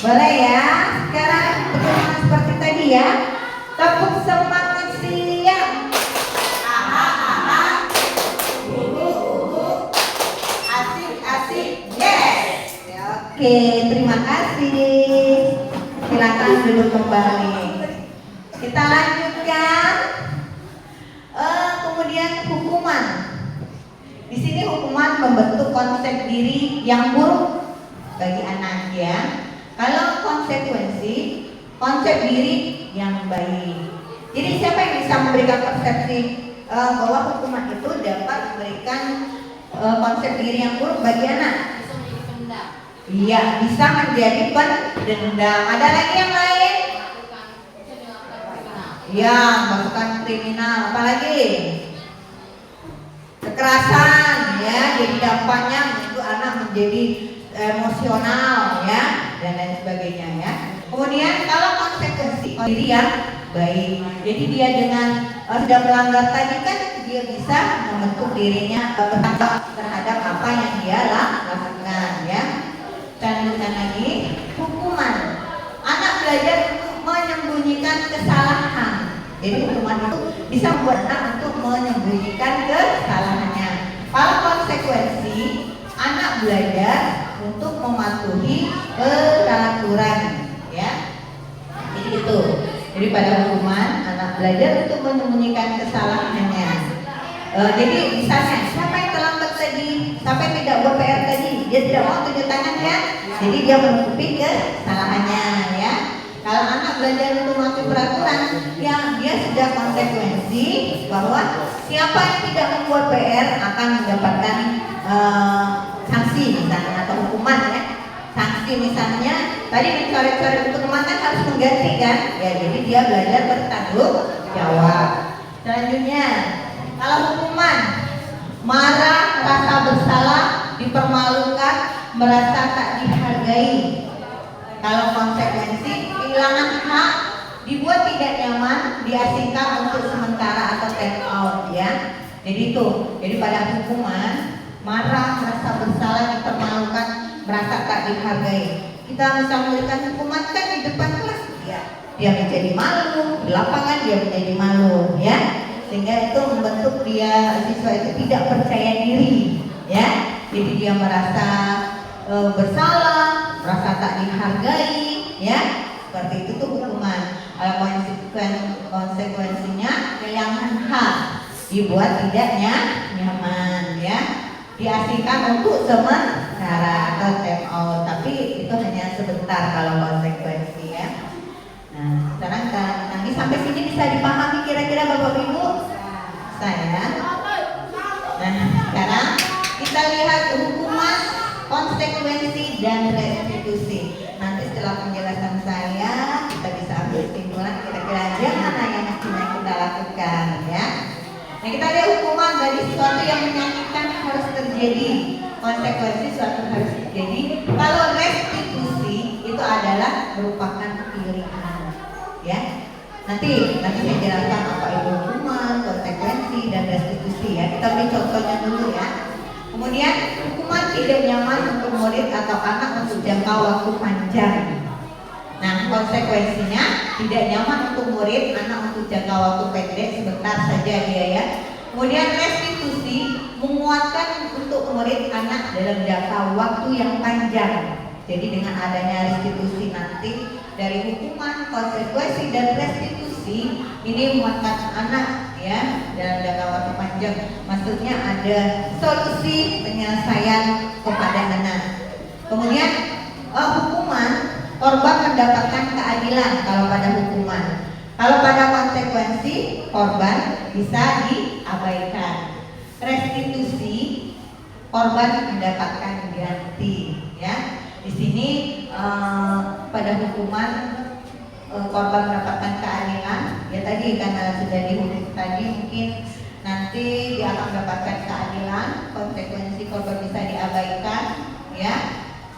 Boleh ya. Sekarang bersemangat seperti tadi ya. Tepuk semangat siap. Asik, yes. Oke, terima kasih. Silakan duduk kembali. Kita lanjutkan. Kemudian hukum hukuman. Di sini hukuman membentuk konsep diri yang buruk bagi anak ya. Kalau konsekuensi, konsep diri yang baik. Jadi siapa yang bisa memberikan persepsi bahwa hukuman itu dapat memberikan konsep diri yang buruk bagi anak? Iya, bisa menjadi pendendam. Ada lagi yang lain? Ya, melakukan kriminal. Apalagi? Kekerasan, ya. Jadi dampaknya itu anak menjadi emosional, ya, dan lain sebagainya, ya. Kemudian kalau konsekuensi diri yang baik, jadi dia dengan sudah melanggar tadi kan dia bisa membentuk dirinya bertanggung terhadap apa yang dia lakukan, ya. Lanjutkan lagi, hukuman. Anak belajar untuk menyembunyikan kesalahan. Jadi hukuman itu bisa membuat anak untuk menyembunyikan kesalahannya. Kalau konsekuensi, anak belajar untuk mematuhi peraturan, ya. Jadi itu. Jadi pada hukuman, anak belajar untuk menyembunyikan kesalahannya. Jadi misalnya, siapa yang terlambat tadi, sampai tidak buat PR tadi, dia tidak mau tunjuk tangan ya. Jadi dia menutupi kesalahannya, ya. Kalau anak belajar untuk mematuhi peraturan, ya dia sudah konsekuensi bahwa siapa yang tidak membuat PR akan mendapatkan sanksi misalnya atau hukuman, ya. Sanksi misalnya tadi mencoret-coret untuk teman kan harus menggantikan, ya. Jadi dia belajar bertanggung jawab. Selanjutnya, kalau hukuman, marah, rasa bersalah, dipermalukan, merasa tak dihargai. Kalau konsekuensi, kehilangan hak, dibuat tidak nyaman, diasingkan untuk sementara atau time out, ya. Jadi itu. Jadi pada hukuman, marah, merasa bersalah, dipermalukan, merasa tak dihargai. Kita bisa memberikan hukuman kan di depan kelas, ya. Dia menjadi malu, di lapangan dia menjadi malu, ya. Sehingga itu membentuk dia siswa itu tidak percaya diri, ya. Jadi dia merasa bersalah, merasa tak dihargai, ya. Seperti itu tuh hukuman. Kalau konsekuensinya kehilangan hak, dibuat tidak nyaman, ya. Diasingkan untuk sementara atau time out, tapi itu hanya sebentar kalau konsekuensi, ya. Nah, sekarang nanti sampai sini bisa dipahami kira-kira Bapak Ibu? Saya. Nah, sekarang kita lihat hukuman, konsekuensi dan restitusi. Nanti setelah penjelasan saya kita bisa ambil kesimpulan kira-kira yang mana yang mestinya kita lakukan, ya. Nah, kita lihat hukuman dari sesuatu yang menyakitkan harus terjadi, konsekuensi suatu harus terjadi. Kalau restitusi itu adalah merupakan pilihan, ya. Nanti saya jelaskan apa itu hukuman, konsekuensi dan restitusi, ya. Kita beri contohnya dulu, ya. Kemudian hukuman tidak nyaman untuk murid atau anak untuk jangka waktu panjang. Nah, konsekuensinya tidak nyaman untuk murid, anak untuk jangka waktu pendek sebentar saja dia, ya. Kemudian restitusi menguatkan untuk murid anak dalam jangka waktu yang panjang. Jadi dengan adanya restitusi nanti dari hukuman, konsekuensi dan restitusi ini menguatkan anak, ya, dalam jangka waktu panjang. Maksudnya ada solusi penyelesaian kepada anak. Kemudian hukuman, korban mendapatkan keadilan kalau pada hukuman. Kalau pada konsekuensi, korban bisa diabaikan. Restitusi, korban mendapatkan ganti, ya. Di sini pada hukuman korban mendapatkan keadilan, ya tadi karena sudah dihukum tadi mungkin nanti dia akan mendapatkan keadilan, konsekuensi korban bisa diabaikan, ya.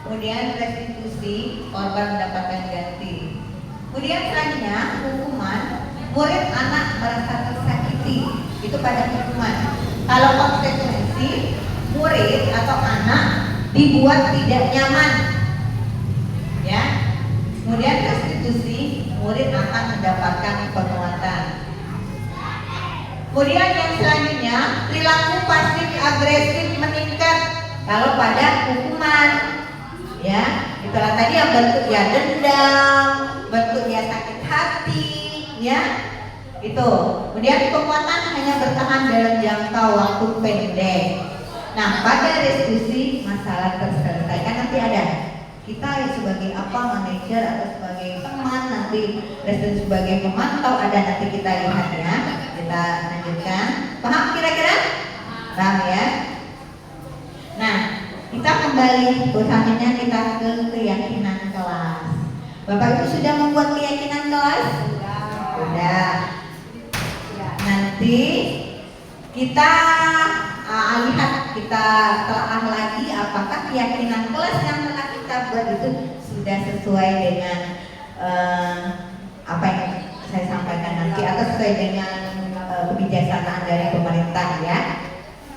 Kemudian restitusi, korban mendapatkan ganti. Kemudian selanjutnya hukuman, murid anak merasa tersakiti, itu pada hukuman. Kalau konsekuensi, murid atau anak dibuat tidak nyaman, ya. Kemudian restitusi, murid akan mendapatkan penguatan. Kemudian yang selanjutnya, perilaku pasif agresif meningkat kalau pada hukuman, ya. Itulah tadi yang bentuk ya dendam, bentuknya sakit hati, ya. Itu. Kemudian penguatan hanya bertahan dalam jangka waktu pendek. Nah, pada restitusi masalah terselesaikan nanti ada. Kita sebagai apa, manajer atau sebagai teman, nanti restitusi sebagai pemantau ada, nanti kita lihat ya. Kita lanjutkan. Paham kira-kira? Paham ya? Nah, kita kembali selanjutnya kita ke keyakinan kelas. Bapak Ibu sudah membuat keyakinan kelas? Sudah. Nanti kita lihat, kita telah lagi apakah keyakinan kelas yang telah kita buat itu sudah sesuai dengan apa yang saya sampaikan nanti atau sesuai dengan kebijaksanaan dari pemerintah ya.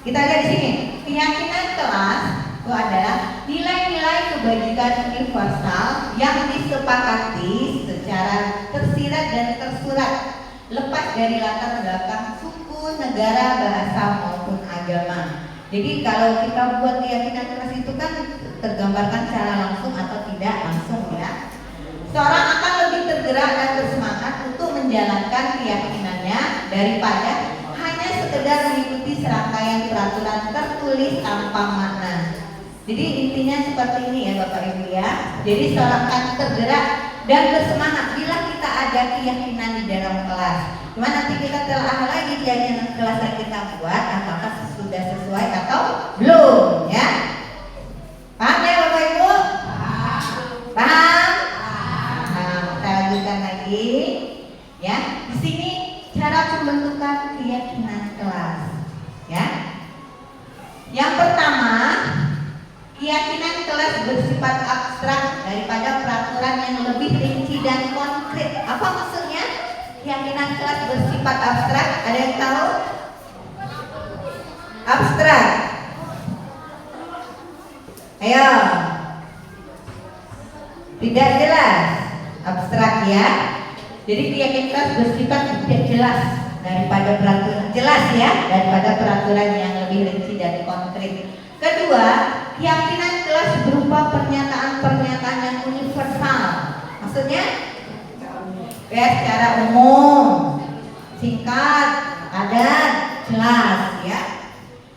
Kita lihat di sini, keyakinan kelas itu adalah nilai-nilai kebajikan universal yang disepakati secara tersirat dan tersurat, lepas dari latar belakang suku, negara, bahasa maupun agama. Jadi kalau kita buat keyakinan kelas itu kan tergambarkan secara langsung atau tidak langsung ya. Seorang akan lebih tergerak dan bersemangat untuk menjalankan keyakinannya daripada hanya sekedar mengikuti serangkaian peraturan tertulis tanpa makna. Jadi intinya seperti ini ya Bapak Ibu ya. Jadi seorang akan tergerak dan bersemangat bila kita ada keyakinan di dalam kelas. Cuma nanti kita telah lagi keyakinan kelas yang kita buat apakah sudah sesuai atau belum ya. Paham ya Bapak Ibu? Paham? Nah, kita lanjutkan lagi ya. Di sini cara pembentukan keyakinan kelas ya. Yang pertama, keyakinan kelas bersifat abstrak daripada peraturan yang lebih rinci dan konkret. Apa maksudnya? Keyakinan kelas bersifat abstrak, ada yang tahu? Abstrak. Ayo. Tidak jelas. Abstrak ya. Jadi keyakinan kelas bersifat tidak jelas daripada peraturan, jelas ya, daripada peraturan yang lebih rinci dan konkret. Kedua, keyakinan kelas berupa pernyataan-pernyataan yang universal. Maksudnya ya secara umum, singkat, padat, jelas ya.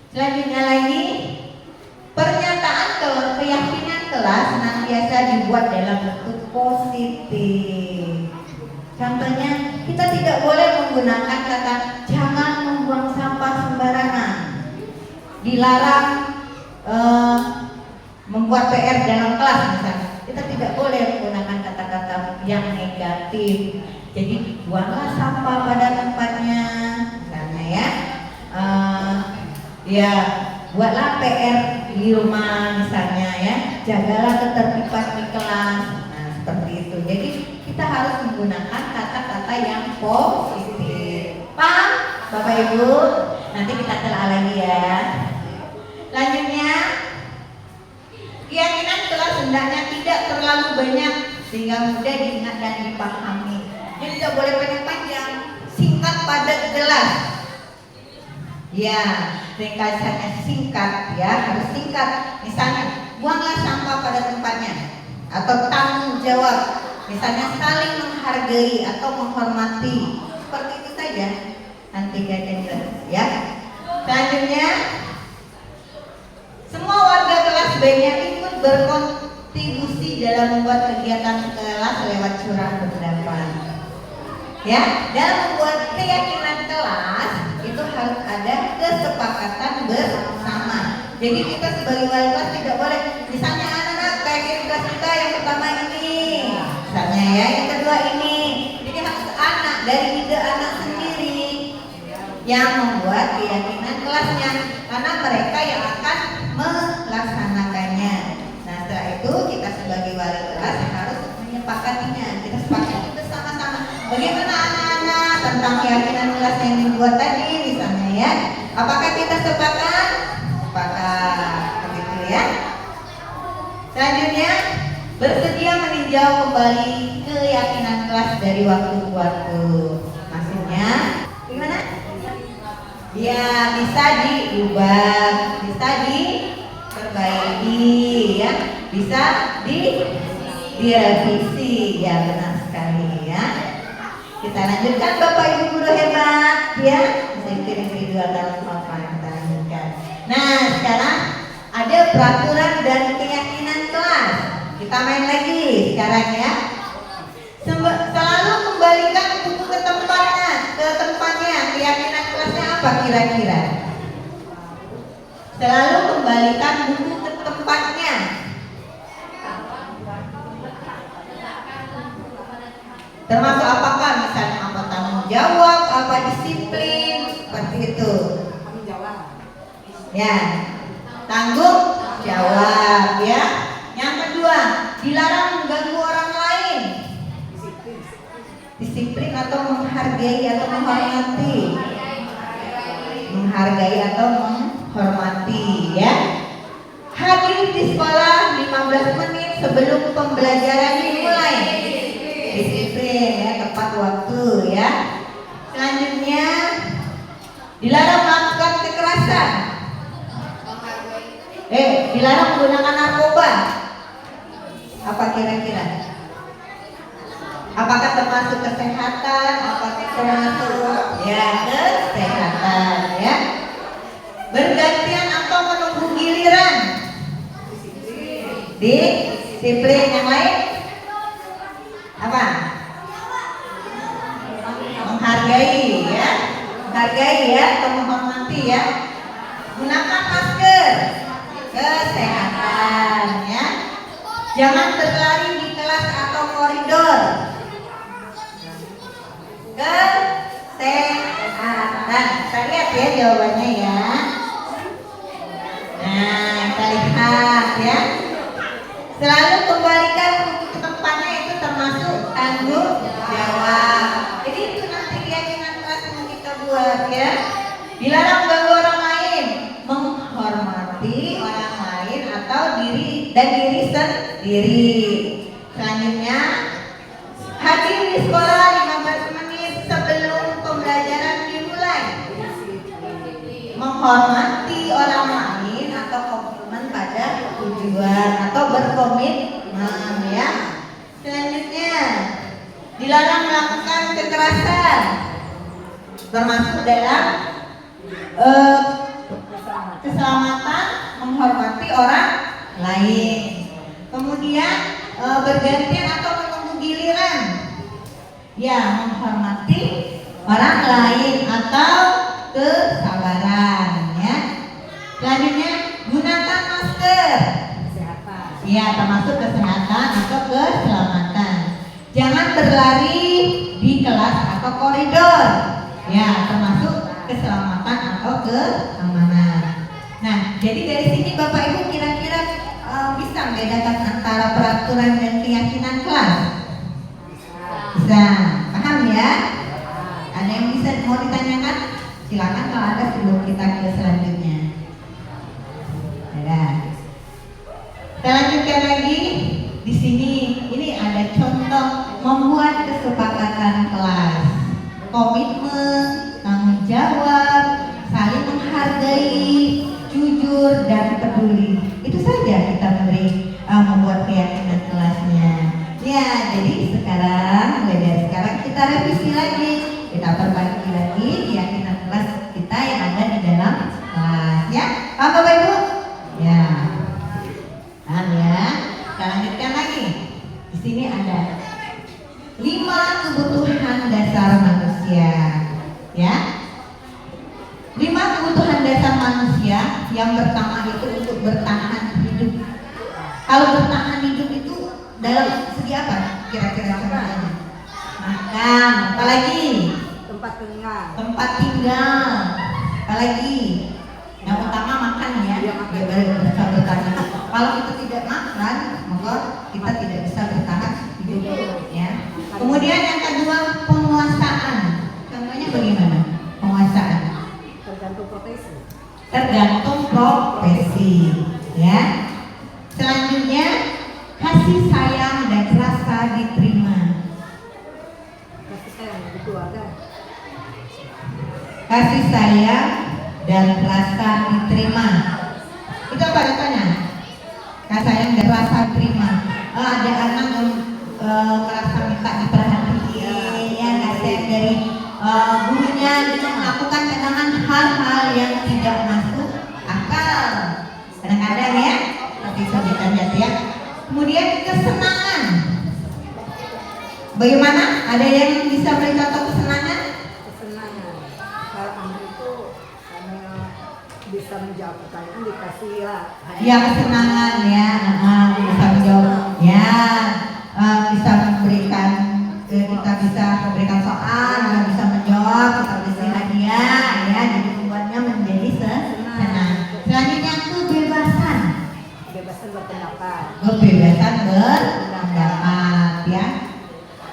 Selanjutnya lagi, pernyataan keyakinan kelas senantiasa dibuat dalam bentuk positif. Contohnya, kita tidak boleh menggunakan kata jangan membuang sampah sembarangan, dilarang membuat PR dalam kelas misalnya. Kita tidak boleh menggunakan kata-kata yang negatif. Jadi buanglah sampah pada tempatnya, misalnya ya. Ya buatlah PR di rumah misalnya ya. Jagalah ketertiban di kelas. Nah seperti itu. Jadi kita harus menggunakan kata-kata yang positif. Paham Bapak Ibu? Nanti kita telah lagi ya. Selanjutnya, keyakinan kelas hendaknya tidak terlalu banyak sehingga mudah diingat dan dipahami. Jadi tidak boleh panjang-panjang, singkat, padat, jelas. Ya, ringkasannya singkat ya, harus singkat. Misalnya, buanglah sampah pada tempatnya atau tanggung jawab. Misalnya saling menghargai atau menghormati. Seperti itu saja. Nanti keyakinan ya. Selanjutnya, semua warga kelas sebaiknya ikut berkontribusi dalam membuat kegiatan kelas lewat curah pendapat. Ya, dalam membuat keyakinan kelas itu harus ada kesepakatan bersama. Jadi kita sebagai wali kelas tidak boleh, misalnya anak-anak keyakinan kelas kita yang pertama ini, misalnya ya, yang kedua ini. Jadi harus anak dari ide anak sendiri yang membuat keyakinan kelasnya, karena mereka yang akan melaksanakannya. Nah setelah itu kita sebagai wali kelas harus menyepakatinya. Kita sepakati bersama-sama bagaimana anak-anak tentang keyakinan kelas yang dibuat tadi misalnya ya. Apakah kita sepakat? Sepakat, begitu ya. Selanjutnya, bersedia meninjau kembali keyakinan kelas dari waktu ke waktu. Maksudnya gimana? Ya bisa diubah, bisa diperbaiki ya, bisa direvisi ya, benar sekali ya. Kita lanjutkan Bapak Ibu guru hebat ya. Saya kirim video dalam papan kita lanjutkan. Nah sekarang ada peraturan dan keyakinan kelas. Kita main lagi sekarang ya. Selalu kembalikan buku ke tempatnya. Keyakinan kelasnya apa kira-kira? Selalu kembalikan buku ke tempatnya. Termasuk apakah? Misalnya apa tanggung jawab, apa disiplin, seperti itu. Tanggung jawab. Ya, tanggung jawab ya. Yang kedua, dilarang mengganggu orang lain. Disiplin atau menghargai atau menghormati. Menghargai atau menghormati ya. Hadir di sekolah 15 menit sebelum pembelajaran dimulai. Disiplin ya, tepat waktu ya. Selanjutnya dilarang melakukan kekerasan. Dilarang menggunakan narkoba. Apa kira-kira? Apakah termasuk kesehatan? Apakah termasuk ya kesehatan ya? Bergantian atau menunggu giliran? Disiplin. Yang lain? Apa? Menghargai ya. Menghargai ya atau menghormati ya. Gunakan masker. Kesehatan ya. Jangan berlari di kelas atau koridor. Kesehatan. Kita lihat ya jawabannya ya. Nah, kita lihat ya. Selalu kembalikan buku ke tempatnya, itu termasuk tanggung jawab. Jadi itu nanti keyakinan kelas yang kita buat ya. Dilarang mengganggu orang lain, menghormati orang lain atau diri sendiri. Selanjutnya, hadir di sekolah 15 menit sebelum pembelajaran dimulai. Menghormati orang lain atau komitmen pada tujuan atau berkomitmen ya. Selanjutnya, dilarang melakukan kekerasan, termasuk dalam keselamatan, menghormati orang lain. Kemudian bergantian atau menunggu giliran, ya menghormati orang lain atau kesabaran ya. Selanjutnya, gunakan masker. Ya, termasuk kesehatan atau keselamatan. Jangan berlari di kelas atau koridor. Ya, termasuk keselamatan atau keamanan. Nah, jadi dari sini Bapak Ibu kira-kira bisa membedakan antara peraturan dan keyakinan kelas? Bisa. Paham ya? Ada yang bisa mau ditanyakan? Silakan kalau ada sebelum kita ke selanjutnya. Ada. Kita lanjutkan lagi. Di sini ini ada contoh membuat kesepakatan kelas. Komitmen, tanggung jawab, saling menghargai, jujur dan peduli. Itu saja kita memberi membuat keyakinan kelasnya. Ya, jadi mulai dari sekarang kita revisi lagi, kita perbaiki lagi keyakinan kelas kita yang ada di dalam kelas. Ya, paham Bapak Ibu? Ya, paham ya. Kita lanjutkan lagi. Di sini ada 5 kebutuhan dasar manusia. Ya, 5 kebutuhan dasar manusia. Yang pertama itu untuk bertahan hidup. Kalau bertahan hidup itu dalam segi apa? Kira-kira contohnya? Makan, apalagi? Tempat tinggal. Tempat tinggal, apalagi? Yang utama makan ya. Iya, makan. Ya, baru bisa bertahan. Kalau kita tidak makan, maka kita tidak bisa bertahan hidup ya. Kemudian yang kedua, penguasaan. Contohnya bagaimana? Penguasaan. Tergantung profesi. Tergantung profesi ya. Selanjutnya, kasih sayang dan rasa diterima. Kasih sayang di keluarga. Kasih sayang dan rasa diterima. Itu apa katanya? Kasih sayang dan rasa diterima. Ada anak yang merasa minta diperhatiin, ya kasih dari gurunya gitu melakukan kadang hal-hal yang tidak masuk akal. Kadang-kadang ya, tapi kita lihat ya. Kemudian kesenangan. Bagaimana? Ada yang bisa beri contoh kesenangan? Kesenangan. Kalau Andri itu karena bisa menjawab pertanyaan dikasih ya. Ya kesenangan ya, bisa menjawab ya, bisa memberikan, kita bisa memberikan soal, kita bisa menjawab, kita bisa hadiah ya, jadi membuatnya menjadi senang. Selanjutnya kebebasan. Kebebasan berpendapat. Kebebasan berpendapat ya.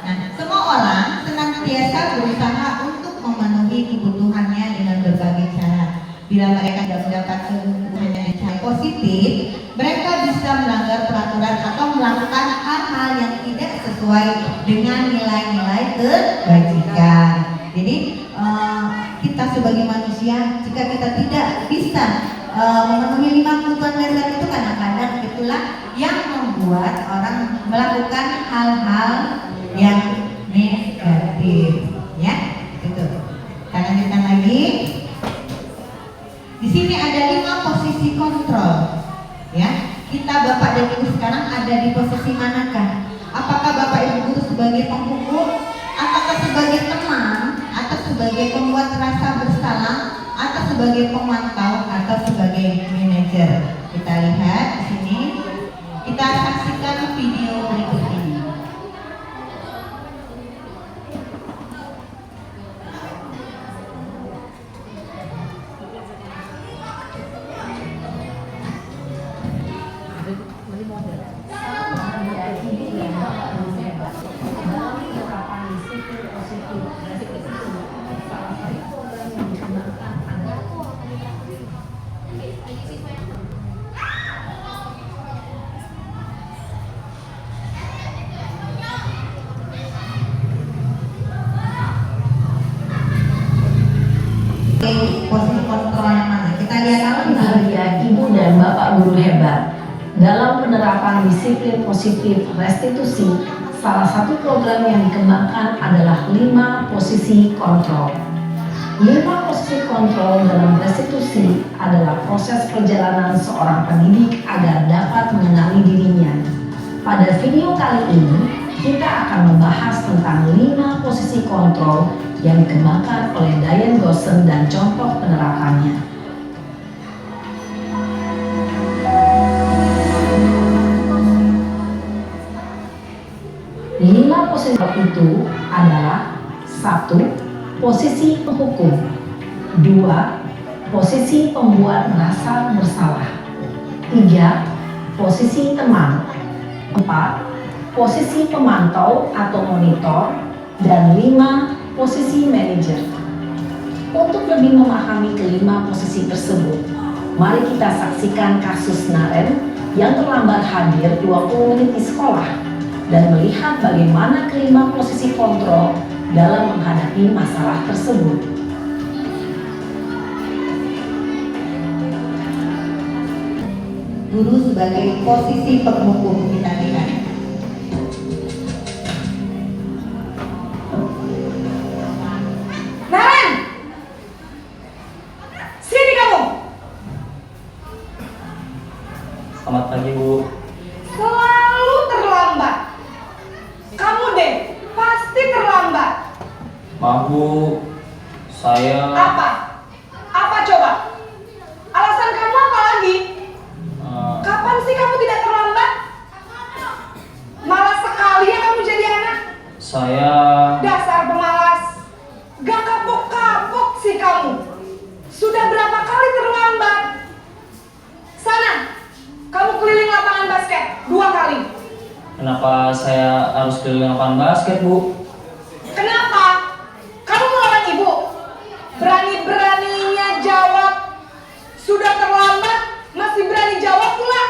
Nah, semua orang senantiasa berusaha untuk memenuhi kebutuhannya dengan berbagai cara. Bila mereka tidak mendapatkan kebutuhan yang cara positif, mereka bisa melanggar peraturan atau melakukan hal-hal yang tidak sesuai dengan nilai-nilai kebajikan. Jadi kita sebagai manusia, jika kita tidak bisa memenuhi 5 kebutuhan dasar itu, kadang-kadang itulah yang membuat orang melakukan hal-hal yang negatif, ya, gitu. Kita lanjutkan lagi. Di sini ada 5 posisi kontrol, ya. Kita Bapak dan Ibu sekarang ada di posisi manakah? Apakah Bapak Ibu Guru sebagai penghukum, atau sebagai teman, atau sebagai pembuat rasa bersalah, atau sebagai pemantau, atau sebagai manajer? Kita lihat di sini. Kita saksikan video berikut ini. Posisi kontrol yang mana? Kita lihat Bahagia Ibu dan Bapak Guru hebat. Dalam penerapan disiplin positif restitusi, salah satu program yang dikembangkan adalah 5 posisi kontrol. 5 posisi kontrol dalam restitusi adalah proses perjalanan seorang pendidik agar dapat mengenali dirinya. Pada video kali ini, kita akan membahas tentang 5 posisi kontrol yang dikembangkan oleh Diane Goshen dan contoh penerapannya. Lima posisi itu adalah: 1. Posisi penghukum. 2. Posisi pembuat merasa bersalah. 3. Posisi teman. 4. Posisi pemantau atau monitor. Dan 5. Posisi manajer. Untuk lebih memahami kelima posisi tersebut, mari kita saksikan kasus Naren yang terlambat hadir 20 menit di sekolah dan melihat bagaimana kelima posisi kontrol dalam menghadapi masalah tersebut. Guru sebagai posisi penghukum, kita lihat. Naren! Sini kamu! Selamat pagi, Bu. Selalu terlambat. Kamu deh, pasti terlambat. Maaf, Bu. Saya... Apa? Apa coba? Alasan kamu apa lagi? Kapan sih kamu tidak terlambat? Malas sekali ya kamu jadi anak. Saya... Dasar pemalas. Gak kapok-kapok sih kamu. Sudah berapa kali terlambat? Sana, kamu keliling lapangan basket 2 kali. Kenapa saya harus keliling lapangan basket, Bu? Kenapa? Kamu melawan ibu? Berani-beraninya jawab. Sudah terlambat, masih berani jawab pula.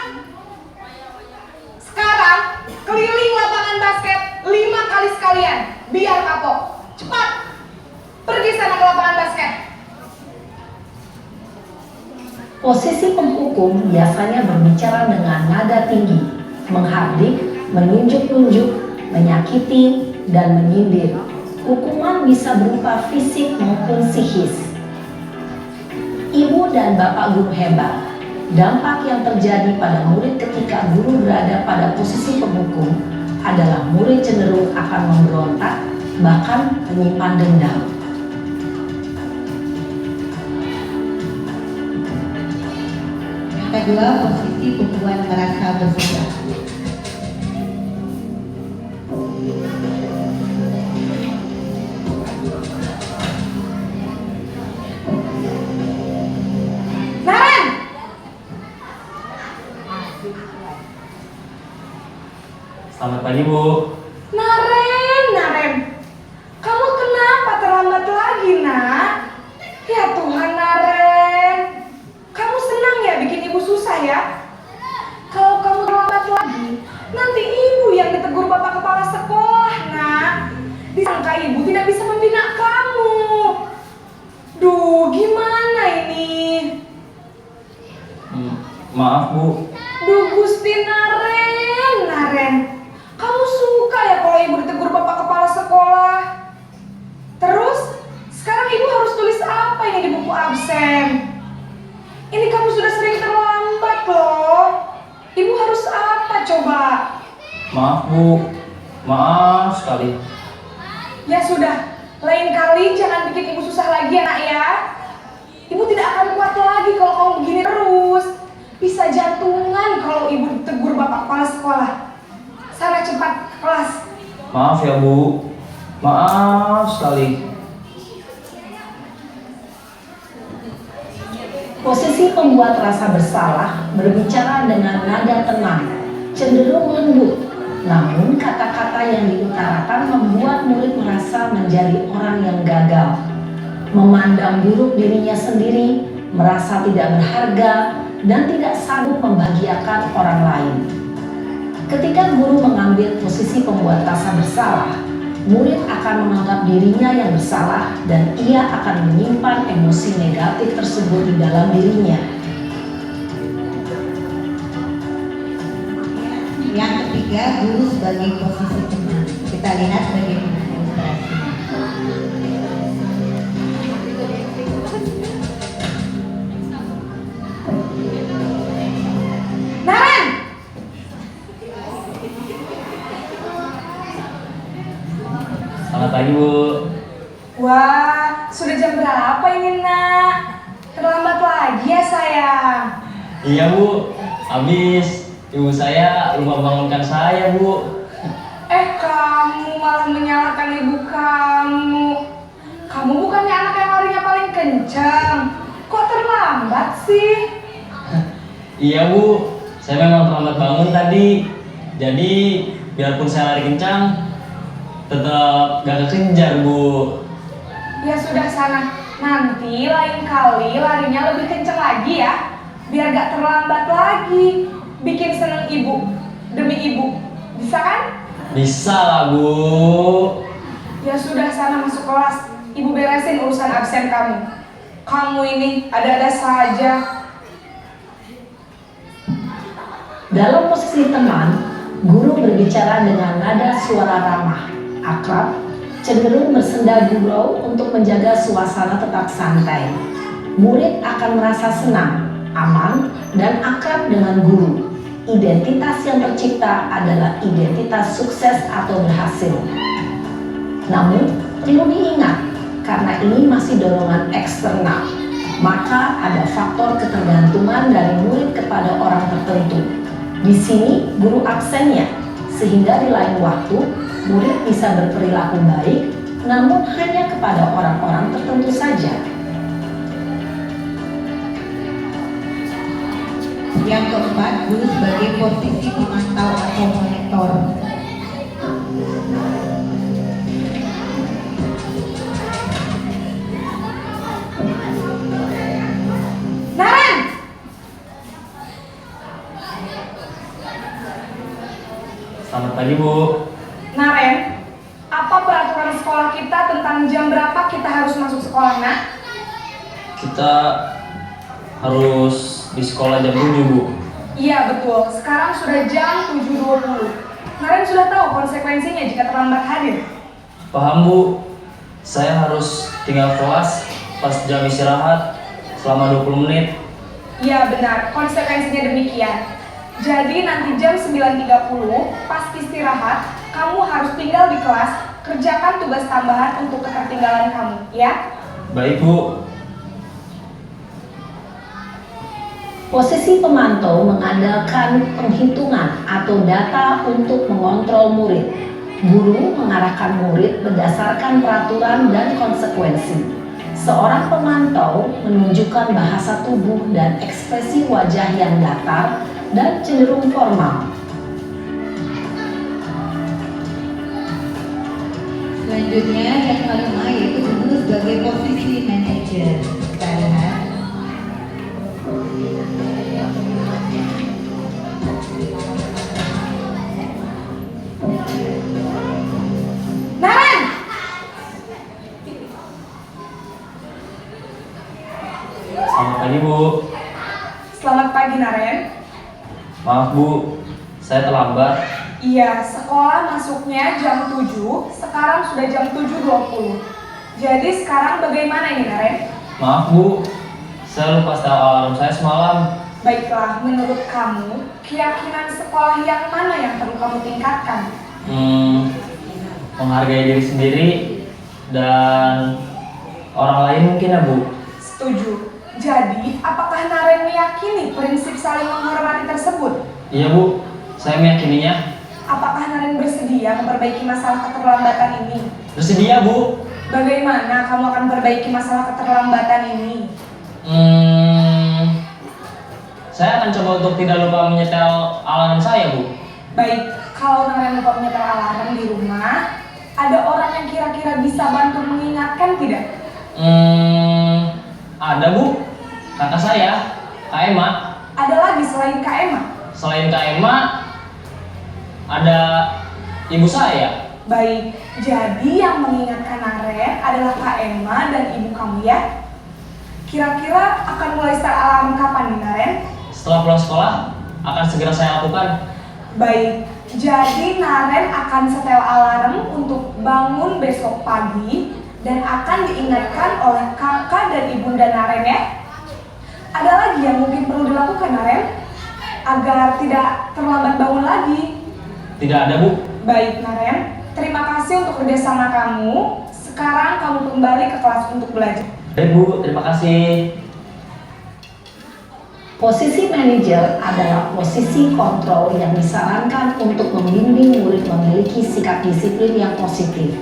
Sekarang, keliling lapangan basket 5 kali sekalian. Biar kapok. Cepat, pergi sana ke lapangan basket. Posisi penghukum biasanya berbicara dengan nada tinggi, menghardik, menunjuk-nunjuk, menyakiti, dan menyindir. Hukuman bisa berupa fisik maupun psikis. Ibu dan bapak guru hebat. Dampak yang terjadi pada murid ketika guru berada pada posisi penghukum adalah murid cenderung akan memberontak, bahkan menyimpan dendam. Yang kedua, posisi pembuat merasa bersalah. Naren! Selamat pagi, Bu. Naren, kamu kenapa terlambat lagi, nak? Ya Tuhan, Naren, kamu senang ya bikin ibu susah ya? Kalau kamu terlambat lagi, nanti ibu yang ditegur bapak kepala sekolah, nak. Disangka ibu tidak bisa membina kamu. Duh, gimana ini? Maaf, Bu. Duh, Gusti Naren. Kamu suka ya kalau ibu ditegur bapak kepala sekolah? Terus, sekarang ibu harus tulis apa ini di buku absen? Ini kamu sudah sering terlambat loh. Ibu harus apa coba? Maaf, Bu. Maaf sekali. Ya sudah, lain kali jangan bikin ibu susah lagi ya, nak ya. Ibu tidak akan kuat lagi kalau kamu begini terus. Bisa jantungan kalau ibu ditegur bapak kepala sekolah. Sana cepat ke kelas. Maaf ya, Bu. Maaf sekali. Posisi pembuat rasa bersalah berbicara dengan nada tenang, cenderung lembut. Namun kata-kata yang diutarakan membuat murid merasa menjadi orang yang gagal, memandang buruk dirinya sendiri, merasa tidak berharga, dan tidak sanggup membahagiakan orang lain. Ketika guru mengambil posisi pembuat rasa bersalah, murid akan menganggap dirinya yang bersalah dan ia akan menyimpan emosi negatif tersebut di dalam dirinya. Yang ketiga, guru sebagai posisi teman. Kita lihat bagaimana ilustrasinya. Naren! Selamat pagi, Bu. Wah, sudah jam berapa ini, nak? Terlambat lagi ya, sayang. Iya, Bu. Habis ibu saya lupa bangunkan saya, Bu. Kamu malah menyalahkan ibu kamu. Kamu bukannya anak yang larinya paling kencang. Kok terlambat sih? Iya, Bu. Saya memang terlambat bangun tadi. Jadi, biarpun saya lari kencang, tetap gak kekejar, Bu. Ya sudah sana. Nanti lain kali larinya lebih kencang lagi ya. Biar gak terlambat lagi. Bikin seneng ibu. Demi ibu. Bisa kan? Bisa lah, Bu. Ya sudah sana masuk kelas. Ibu beresin urusan absen kamu. Kamu ini ada-ada saja. Dalam posisi teman, guru berbicara dengan nada suara ramah, akrab, cenderung bersenda gurau untuk menjaga suasana tetap santai. Murid akan merasa senang, aman, dan akrab dengan guru. Identitas yang tercipta adalah identitas sukses atau berhasil. Namun, perlu diingat, karena ini masih dorongan eksternal, maka ada faktor ketergantungan dari murid kepada orang tertentu. Di sini guru absennya, sehingga di lain waktu murid bisa berperilaku baik, namun hanya kepada orang-orang tertentu saja. Yang keempat, guru sebagai posisi pemantau atau monitor. Naren! Selamat pagi, Bu. Naren, apa peraturan sekolah kita tentang jam berapa kita harus masuk sekolah, nak? Kita harus di sekolah jam 7, Bu. Iya betul, sekarang sudah jam 7.20. Naren sudah tahu konsekuensinya jika terlambat hadir. Paham, Bu. saya harus tinggal kelas pas jam istirahat selama 20 menit. Iya benar, konsekuensinya demikian. Jadi nanti jam 9.30 pas istirahat, kamu harus tinggal di kelas, kerjakan tugas tambahan untuk ketertinggalan kamu, ya? Baik, Bu. Posisi pemantau mengandalkan penghitungan atau data untuk mengontrol murid. Guru mengarahkan murid berdasarkan peraturan dan konsekuensi. Seorang pemantau menunjukkan bahasa tubuh dan ekspresi wajah yang datar dan cenderung formal. Selanjutnya yang kelima yaitu guru sebagai posisi manajer. Kita lihat. Naren! Selamat pagi, Bu. Selamat pagi, Naren. Maaf, Bu. Saya terlambat. Iya, sekolah masuknya jam 7, sekarang sudah jam 7.20. Jadi sekarang bagaimana ini, Naren? Maaf, Bu. Saya lupa setel alarm saya semalam. Baiklah, menurut kamu, keyakinan sekolah yang mana yang perlu kamu tingkatkan? Menghargai diri sendiri dan orang lain mungkin ya, Bu. Setuju. Jadi, apakah Naren meyakini prinsip saling menghormati tersebut? Iya, Bu. Saya meyakininya. Apakah Naren bersedia memperbaiki masalah keterlambatan ini? Bersedia, Bu. Bagaimana kamu akan memperbaiki masalah keterlambatan ini? Saya akan coba untuk tidak lupa menyetel alarm saya, Bu. Baik, kalau Naren lupa menyetel alarm di rumah, ada orang yang kira-kira bisa bantu mengingatkan tidak? Ada, Bu. Kakak saya, Kak Emma. Ada lagi selain Kak Emma? Selain Kak Emma, ada ibu saya. Baik, jadi yang mengingatkan Naren adalah Kak Emma dan ibu kamu ya? Kira-kira akan mulai start alarm kapan nih, Naren? Setelah pulang sekolah, akan segera saya lakukan. Baik, jadi Naren akan setel alarm untuk bangun besok pagi dan akan diingatkan oleh kakak dan ibunda Naren ya. Ada lagi yang mungkin perlu dilakukan, Naren, agar tidak terlambat bangun lagi? Tidak ada, Bu. Baik, Naren, terima kasih untuk kerjasama kamu. Sekarang kamu kembali ke kelas untuk belajar. Baik, Bu. Terima kasih. Posisi manajer adalah posisi kontrol yang disarankan untuk membimbing murid memiliki sikap disiplin yang positif,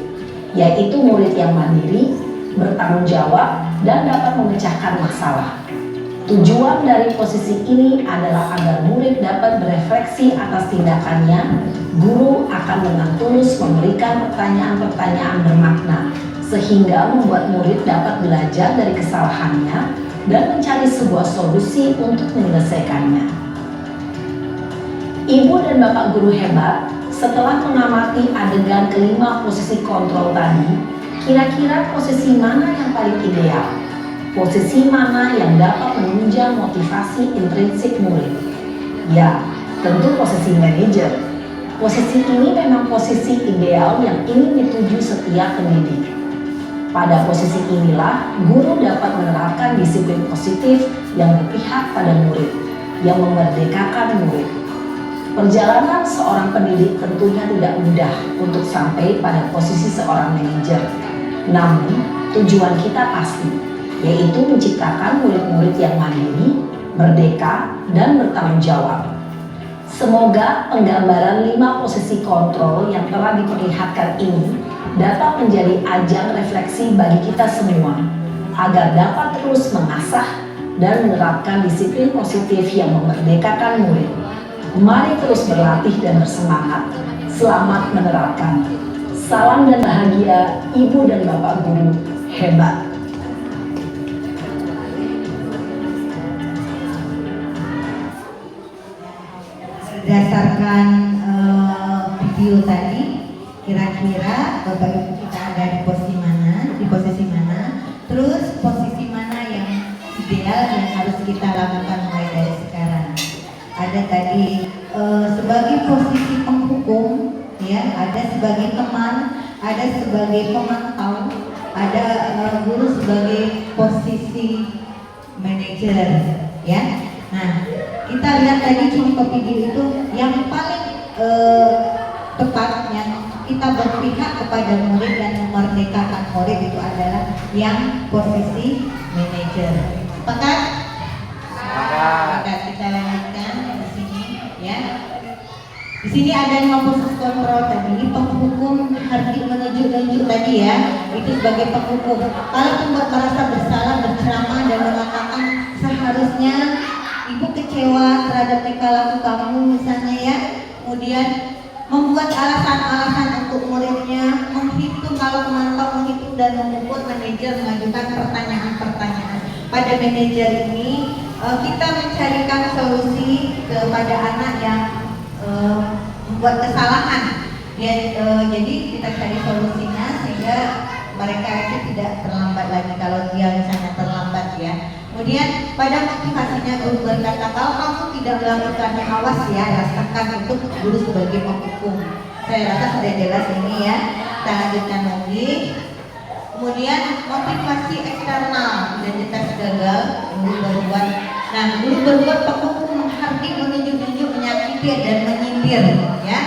yaitu murid yang mandiri, bertanggung jawab, dan dapat memecahkan masalah. Tujuan dari posisi ini adalah agar murid dapat berefleksi atas tindakannya. Guru akan dengan tulus memberikan pertanyaan-pertanyaan bermakna, sehingga membuat murid dapat belajar dari kesalahannya dan mencari sebuah solusi untuk menyelesaikannya. Ibu dan Bapak guru hebat, setelah mengamati adegan kelima posisi kontrol tadi, kira-kira posisi mana yang paling ideal? Posisi mana yang dapat menunjang motivasi intrinsik murid? Ya, tentu posisi manajer. Posisi ini memang posisi ideal yang ingin dituju setiap pendidik. Pada posisi inilah, guru dapat menerapkan disiplin positif yang berpihak pada murid, yang memerdekakan murid. Perjalanan seorang pendidik tentunya tidak mudah untuk sampai pada posisi seorang manajer. Namun, tujuan kita pasti, yaitu menciptakan murid-murid yang mandiri, merdeka, dan bertanggung jawab. Semoga penggambaran 5 posisi kontrol yang telah diperlihatkan ini dapat menjadi ajang refleksi bagi kita semua, agar dapat terus mengasah dan menerapkan disiplin positif yang memerdekakan murid. Mari terus berlatih dan bersemangat. Selamat menerapkan. Salam dan bahagia, Ibu dan Bapak guru hebat. Berdasarkan video tadi, kira-kira Bapak Ibu kita ada di posisi mana, terus posisi mana yang ideal yang harus kita lakukan mulai dari sekarang. Ada tadi sebagai posisi penghukum, ya, ada sebagai teman, ada sebagai pemantau, ada guru sebagai posisi manajer, ya. Nah, kita lihat tadi contoh video itu yang paling tepat yang kita berpihak kepada murid dan memerdekakan murid itu adalah yang posisi manajer. Sepakat? Sepakat. Kita lanjutkan di sini, ya. Di sini ada 5 proses kontrol tadi, penghukum harus menunjuk tadi ya, itu sebagai penghukum. Kalau pembuat merasa bersalah, berceramah dan mengatakan seharusnya ibu kecewa terhadap tingkah laku kamu misalnya ya, kemudian membuat alasan-alasan untuk muridnya, menghitung kalau pemantau menghitung dan mengukur, manajer mengajukan pertanyaan-pertanyaan. Pada manajer ini kita mencarikan solusi kepada anak yang membuat kesalahan ya, jadi kita cari solusinya sehingga mereka itu tidak terlambat lagi kalau dia misalnya terlambat ya. Kemudian pada motivasinya guru berkata, kalau kamu tidak melakukannya awas ya, rasakan itu guru sebagai penghukum. Saya rasa sudah jelas ini ya. Kita lanjutkan lagi. Kemudian motivasi eksternal, identitas gagal, guru berbuat. Nah, guru berbuat penghukum, menghardik, menunjuk-nunjuk, menyakiti dan menyindir ya.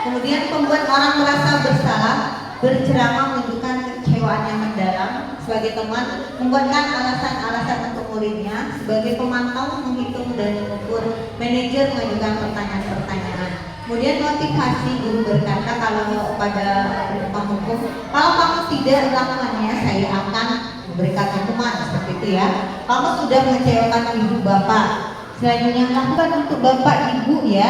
Kemudian membuat orang merasa bersalah, berceramah, menunjukkan kekecewaan yang mendalam. Sebagai teman, membuatkan alasan-alasan untuk muridnya. Sebagai pemantau, menghitung dan mengukur. Manajer mengajukan pertanyaan-pertanyaan. Kemudian motivasi, guru berkata kalau pada penghukum, kalau kamu tidak melakukannya, saya akan memberikan hukuman seperti itu ya. Kamu sudah mengecewakan ibu bapak. Selanjutnya lakukan untuk bapak ibu ya.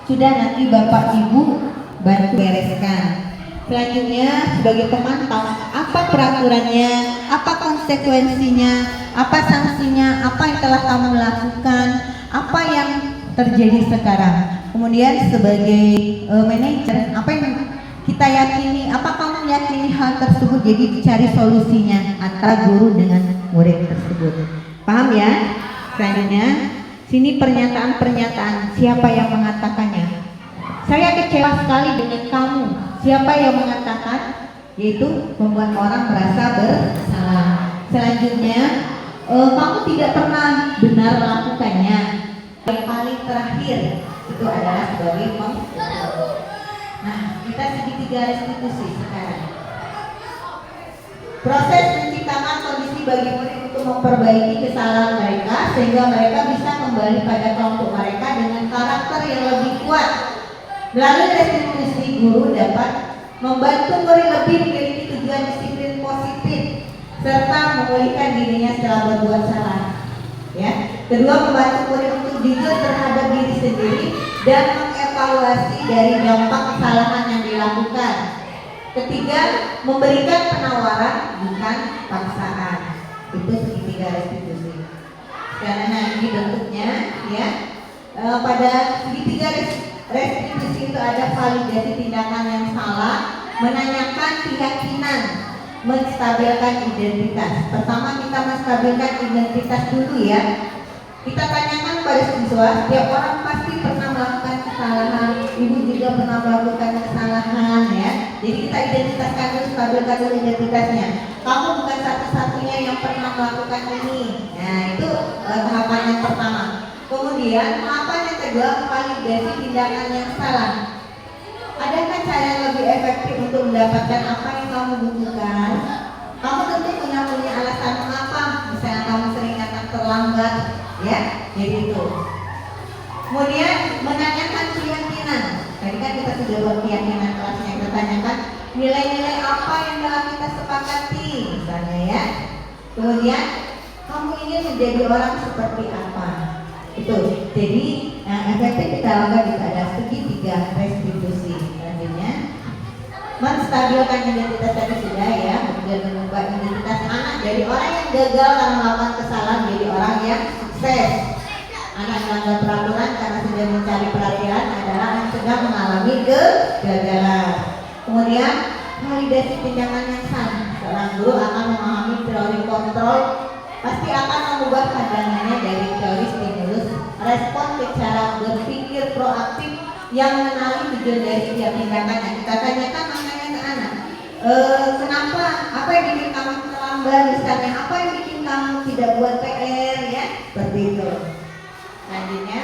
Sudah, nanti bapak ibu bantu bereskan. Selanjutnya sebagai pemantau, apa peraturannya, apa konsekuensinya, apa sanksinya, apa yang telah kamu lakukan, apa yang terjadi sekarang. Kemudian sebagai manajer, apa yang kita yakini, apa kamu yakini hal tersebut, jadi dicari solusinya antara guru dengan murid tersebut. Paham ya? Selanjutnya sini pernyataan-pernyataan, siapa yang mengatakannya. Saya kecewa sekali dengan kamu. Siapa yang mengatakan? Yaitu membuat orang merasa bersalah. Selanjutnya, kamu tidak pernah benar melakukannya. Yang paling terakhir itu adalah sebagai penghukum. Nah, kita segitiga restitusi sekarang. Proses menciptakan kondisi bagi murid untuk memperbaiki kesalahan mereka sehingga mereka bisa kembali pada kelompok mereka dengan karakter yang lebih kuat. Melalui restitusi, guru dapat membantu murid lebih memiliki tujuan disiplin positif serta memulihkan dirinya setelah berbuat salah. Ya. Kedua, membantu murid untuk jujur terhadap diri sendiri dan mengevaluasi dari dampak kesalahan yang dilakukan. Ketiga, memberikan penawaran bukan paksaan. Itu segitiga restitusi. Karena ini bentuknya ya. Pada segitiga restitusi itu ada validasi tindakan yang salah, menanyakan keyakinan, menstabilkan identitas. Pertama kita menstabilkan identitas dulu ya. Kita tanyakan pada siswa, setiap orang pasti pernah melakukan kesalahan, ibu juga pernah melakukan kesalahan ya. Jadi kita identitaskan dulu, stabilkan dulu identitasnya. Kamu bukan satu-satunya yang pernah melakukan ini. Nah itu tahapan yang pertama. Kemudian tahapan yang kedua, validasi tindakan yang salah. Adakah cara yang lebih efektif untuk mendapatkan apa yang kamu butuhkan? Kamu tentu punya alasan mengapa. Misalnya kamu sering datang terlambat, ya, jadi itu. Kemudian menanyakan keyakinan. Tadi kan kita sudah buat keyakinan kelasnya. Kita tanyakan nilai-nilai apa yang telah kita sepakati, misalnya ya. Kemudian kamu ingin menjadi orang seperti apa? Itu. Jadi efektif kita lakukan itu ada segitiga restitusi. Selanjutnya menstabilkan identitas tadi sudah ya, kemudian mengubah identitas anak dari orang yang gagal karena melakukan kesalahan menjadi orang yang sukses. Anak melanggar peraturan karena sudah mencari perhatian adalah anak sedang mengalami kegagalan. Kemudian validasi tindakan yang salah. Seorang guru akan memahami teori kontrol, pasti akan mengubah pandangannya dari teori stimulus, respon ke cara berpikir proaktif yang mengenali tujuan dari setiap tindakan yang kita tanyakan makanya ke anak. kenapa, apa yang bikin kamu terlambat misalnya, apa yang bikin kamu tidak buat PR ya, seperti itu. Selanjutnya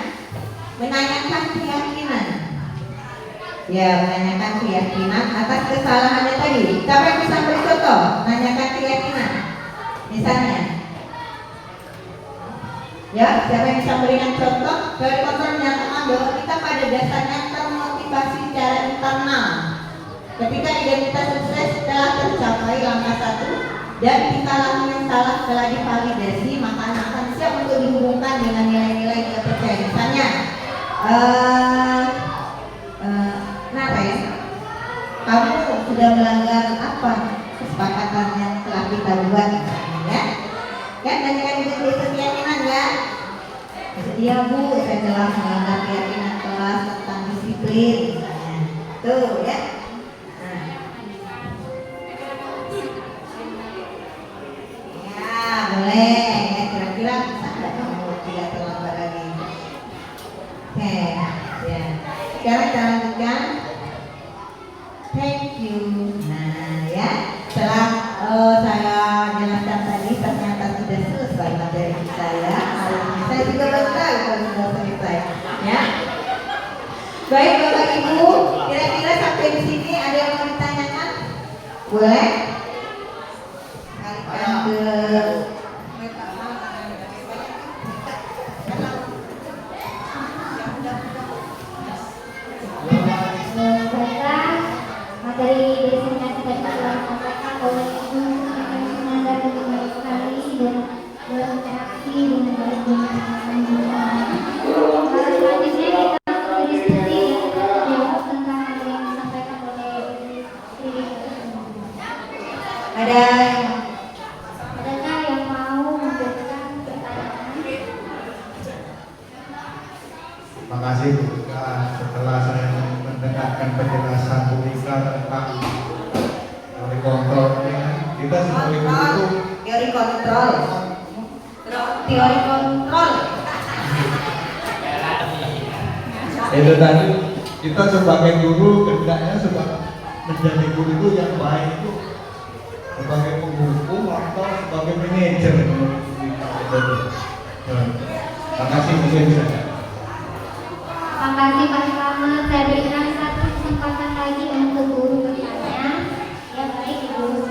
menanyakan keyakinan. Ya, menanyakan keyakinan atas kesalahannya tadi. Siapa yang bisa beri contoh? Menanyakan keyakinan. Misalnya, ya, siapa yang bisa berikan contoh? Teori kontrol menyatakan bahwa kita pada dasarnya termotivasi secara internal. Ketika identitas sukses telah tercapai langkah 1 dan tingkah laku yang salah telah divalidasi, maka anak akan siap untuk dihubungkan dengan nilai-nilai dia percaya. Misalnya, kamu sudah melanggar apa kesepakatan yang telah kita buat, ya? Kan nanyakan identitas keyakinan ya. Iya Bu, saya telah melanggar keyakinan kelas tentang disiplin. Tuh ya. Boleh ya, kira-kira bisa nggak kamu tidak terlambat lagi? Oke, ya. Sekarang kita lanjutkan. Thank you. Nah ya, setelah saya jelaskan tadi ternyata sudah selesai materi saya. Saya juga baru tahu kalau sudah selesai. Ya. Baik Bapak Ibu, kira-kira sampai di sini ada yang mau ditanyakan? Boleh? Kalikan ke materi destinasi tadi telah disampaikan oleh Ibu Nanda dengan baik sekali dan berinteraksi dengan baik dengan teman-teman. Selanjutnya kita berdiskusi dan jawab tentang apa yang disampaikan oleh Ibu. Adakah yang mau memberikan pertanyaan? Terima kasih Bu Ika. Setelah saya mendengarkan penjelasan Bu Ika tentang teori kontrol ini, kita sebagai guru itu teori kontrol. Teori kontrol. itu tadi kita sebagai guru hendaknya menjadi guru itu yang baik itu sebagai penghukum atau sebagai manajer menurut Bu Ika. Terima kasih mungkin saja. Terima kasih Pak Selamat. Saya berikan satu kesempatan lagi untuk guru bertanya. Ya baik, Ibu.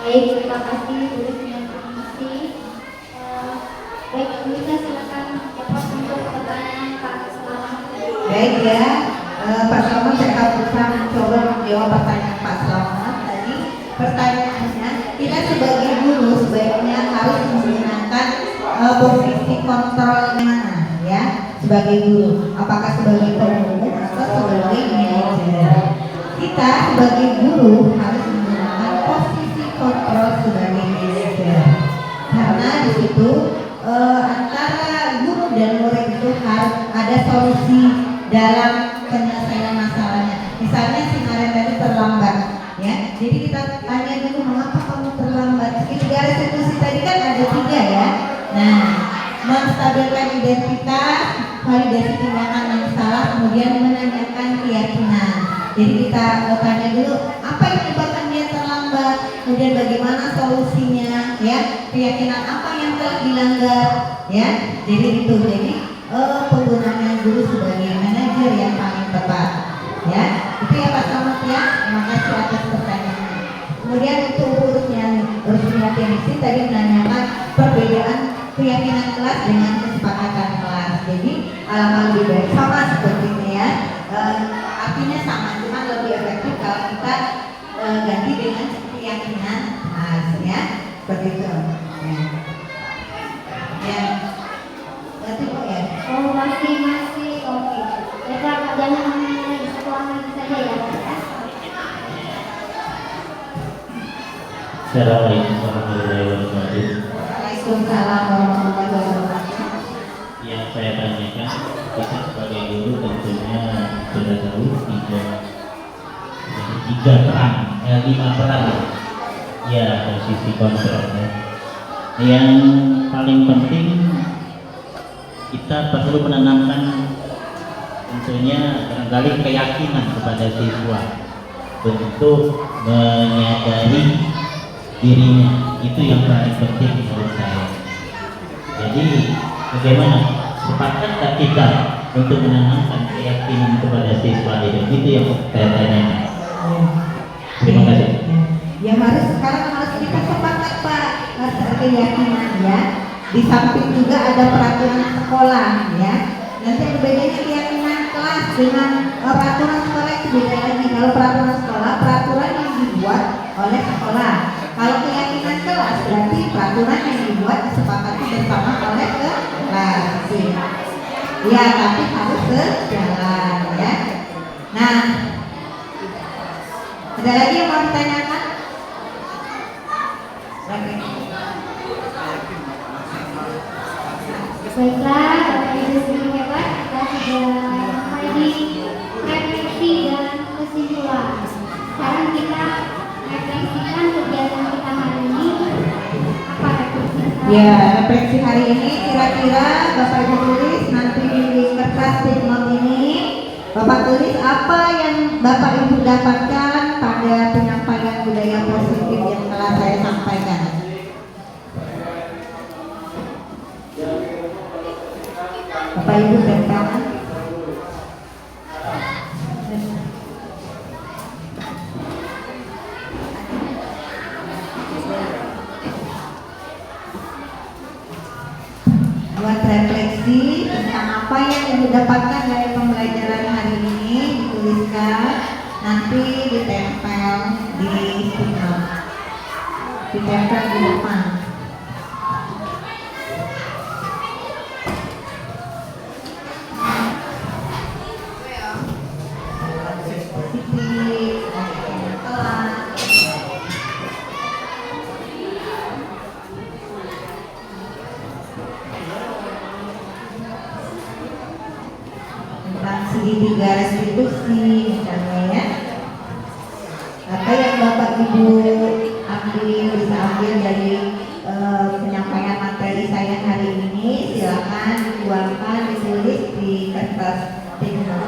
Baik, terima kasih Guru dengan permisi. Baik, bisa silakan jawab untuk pertanyaan Pak Selamat. Baik ya, Pak Selamat, saya akan berusaha mencoba menjawab pertanyaan Pak Selamat tadi. Pertanyaannya, kita sebagai guru sebaiknya harus menggunakan posisi kontrol mana ya sebagai guru? Apakah sebagai penghukum atau sebagai manajer? Kita sebagai guru harus menggunakan posisi kontrol sebagai manajer, karena di situ antara guru dan murid itu harus ada solusi dalam penyelesaian masalahnya. Misalnya si Maren tadi terlambat, ya. Jadi kita tanya dulu mengapa kamu terlambat. Tiga restitusi tadi kan ada 3 ya. Nah, menstabilkan identitas, validasi tindakan yang salah, kemudian menanyakan keyakinan. Jadi kita tanya dulu apa yang menyebabkan dia terlambat, kemudian bagaimana solusinya, ya, keyakinan apa yang telah dilanggar, ya. Jadi itu jadi penggunaan guru sebagai manajer yang paling tepat, ya. Itu ya Pak Selamat ya. Terima kasih atas pertanyaannya. Kemudian untuk urutnya Rusmiati tadi menanyakan perbedaan keyakinan kelas dengan kesepakatan kelas. Jadi alangkah lebih baik sama sepertinya ya. Artinya sama, cuma lebih efektif kalau kita ganti dengan keyakinan kelas ya. Seperti itu. Ya. Berarti kok ya? Oh, masih oke. Baiklah, Pak, jangan menanya lagi, satu orang lagi saja ya, Pak, ya. Assalamualaikum warahmatullahi wabarakatuh. Waalaikumsalam warahmatullahi wabarakatuh. Yang saya tanyakan, kita sebagai guru tentunya sudah tahu tiga peran, 5 peran ya posisi kontrol ya. Yang paling penting kita perlu menanamkan tentunya barangkali keyakinan kepada siswa untuk menyadari dirinya, itu yang paling penting menurut saya. Jadi bagaimana sepakat kita untuk menanamkan keyakinan kepada siswa itu yang saya tanyakan. Terima kasih. Ya harus kita sepakat Pak, keyakinan ya. Di samping juga ada peraturan sekolah ya. Nanti yang bedanya keyakinan kelas dengan peraturan sekolah itu beda lagi. Kalau peraturan sekolah, peraturan yang dibuat oleh sekolah. Kalau keyakinan kelas berarti peraturan yang dibuat disepakati bersama oleh kelas. Ya, tapi harus sejalan ya. Nah, ada lagi yang mau ditanyakan? Baiklah, Bapak Ibu guru hebat, kita sudah sampai di refleksi dan kesimpulan. Sekarang kita refleksikan kegiatan kita hari ini. Apa refleksi kita? Ya, refleksi hari ini kira-kira Bapak Ibu tulis nanti di kertas statement ini. Bapak tulis apa yang Bapak Ibu dapatkan pada penyampaian budaya positif yang telah saya sampaikan. Bapak Ibu tempelkan. Buat refleksi tentang apa yang Ibu dapatkan dari pembelajaran hari ini, dituliskan, nanti ditempel di stiker, ditempel di depan. Segitiga restitusi misalnya ya. Apa yang Bapak Ibu bisa ambil dari penyampaian materi saya hari ini, silakan dituangkan, ditulis di kertas statement.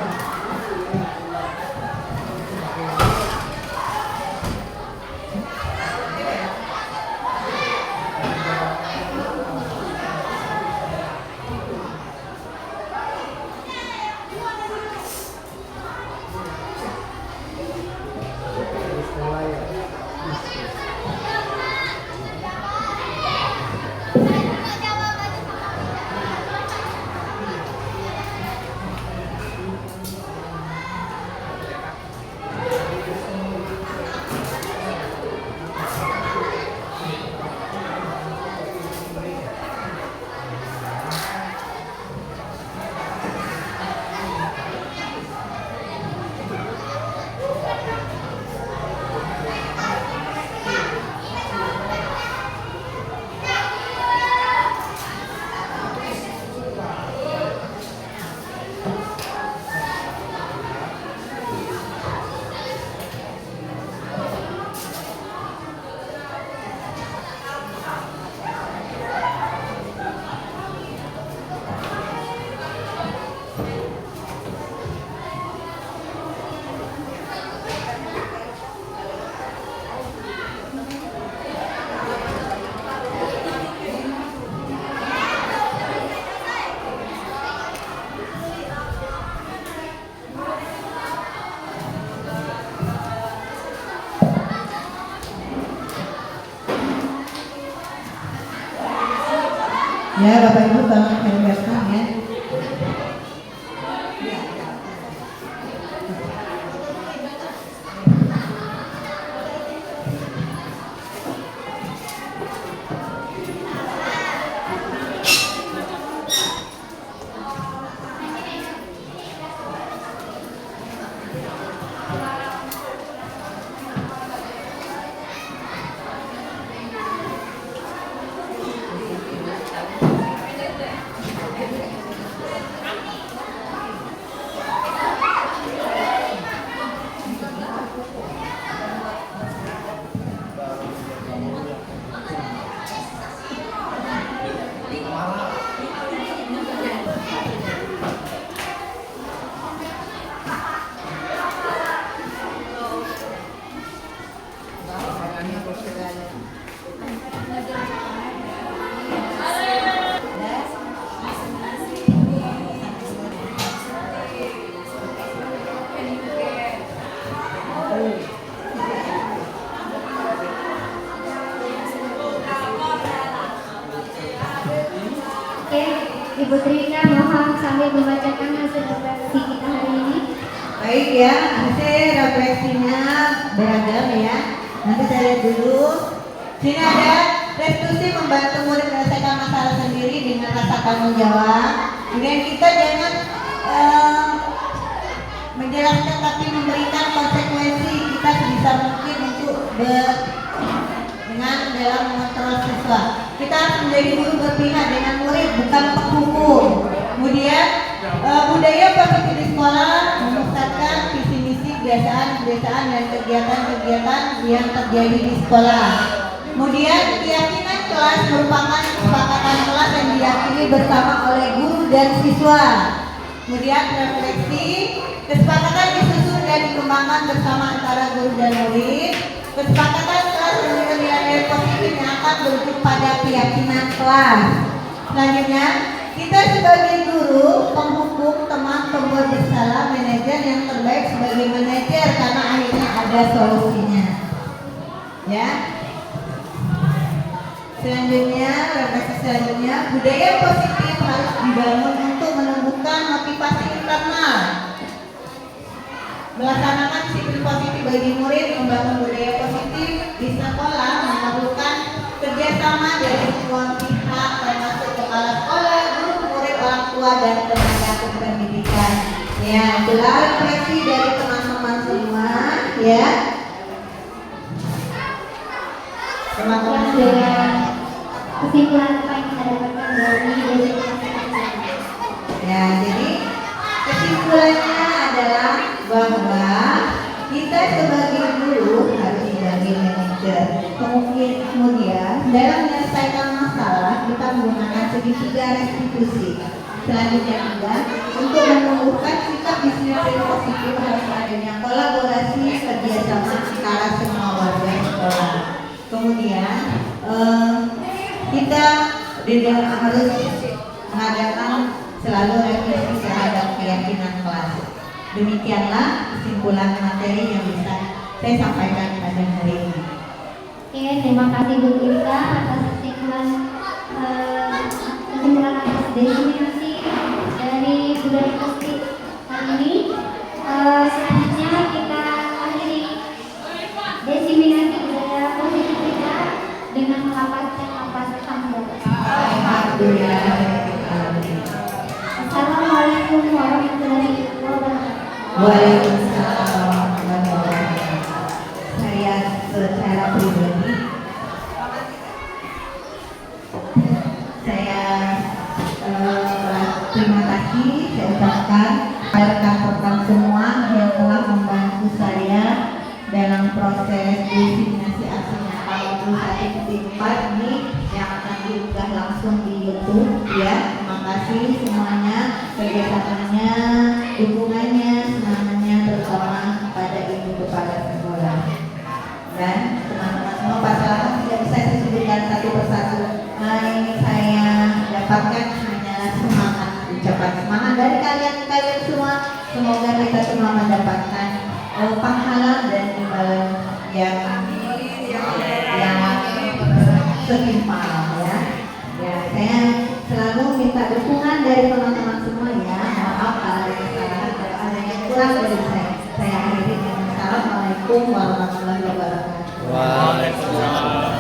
Ya, Bapak Ibu tolong mendengarkan ya. Oke, Ibu Trina mohon sambil membacakan hasil refleksi kita hari ini. Baik ya, hasil refleksinya beragam ya. Nanti saya lihat dulu. Sini ada restitusi membantu murid menyelesaikan masalah sendiri dengan rasa tanggung jawab. Kemudian kita jangan menjelaskan tapi memberikan konsekuensi kita sebisa mungkin untuk dengan dalam mengontrol siswa. Kita harus menjadi guru berpihak dengan murid, bukan penghukum. Kemudian budaya positif di sekolah memusatkan visi misi kebiasaan dan kegiatan-kegiatan yang terjadi di sekolah. Kemudian keyakinan kelas merupakan kesepakatan kelas yang diyakini bersama oleh guru dan siswa. Kemudian refleksi, kesepakatan disusun dan dikembangkan bersama antara guru dan murid. Kesepakatan kelas memberikan nilai positif yang akan berujung pada keyakinan kelas. Selanjutnya, kita sebagai guru, penghukum, teman, pembuat bersalah, manajer yang terbaik sebagai manajer karena akhirnya ada solusinya. Ya. Selanjutnya, refleksi selanjutnya, budaya positif harus dibangun untuk menumbuhkan motivasi internal. Melaksanakan disiplin positif bagi murid, membangun budaya positif di sekolah memerlukan kerjasama dari semua pihak termasuk kepala sekolah, guru, murid, orang tua dan tenaga kependidikan. Ya, itulah refleksi dari teman-teman semua. Ya. Teman-teman Dengan kesimpulan apa yang kita dapatkan dari ya, jadi kesimpulannya adalah bahwa kita sebagai guru harus sebagai manajer. Kemudian dalam menyelesaikan masalah kita menggunakan segitiga restitusi. Selanjutnya juga untuk menumbuhkan sikap disiplin positif harus adanya kolaborasi kerjasama antara semua warga sekolah. Kemudian kita harus mengadakan selalu revisi terhadap keyakinan kelas. Demikianlah kesimpulan materi yang bisa saya sampaikan pada hari ini. Oke, terima kasih Bu Tirta atas kesimpulan atas definisi dari budaya positif hari ini. Selanjutnya kita akhiri diseminasi budaya positif kita dengan melapaskan lapas tanggung. Alhamdulillah. Assalamualaikum warahmatullahi wabarakatuh. Waalaikumsalam warahmatullahi wabarakatuh. Saya secara pribadi terima kasih saya ucapkan kepada rekan-rekan semua yang telah membantu saya dalam proses diseminasi aksi nyata 21.4 ini yang akan diunggah langsung di YouTube ya. Terima kasih semuanya, kerjasamanya, dukungannya, semangatnya, terutama kepada ibu kepala sekolah dan teman-teman semua. Pasalnya tidak bisa saya sebutkan satu persatu. Ini saya dapatkan hanyalah semangat, ucapan semangat dari kalian semua. Semoga kita semua mendapatkan pahala dan imbalan yang setimpal ya. Ya, saya selalu minta dukungan dari teman-teman semua ya. Maaf kalau ada kesalahan, kalau ada yang kurang dari saya. Saya akhiri dengan Assalamualaikum warahmatullahi wabarakatuh. Waalaikumsalam.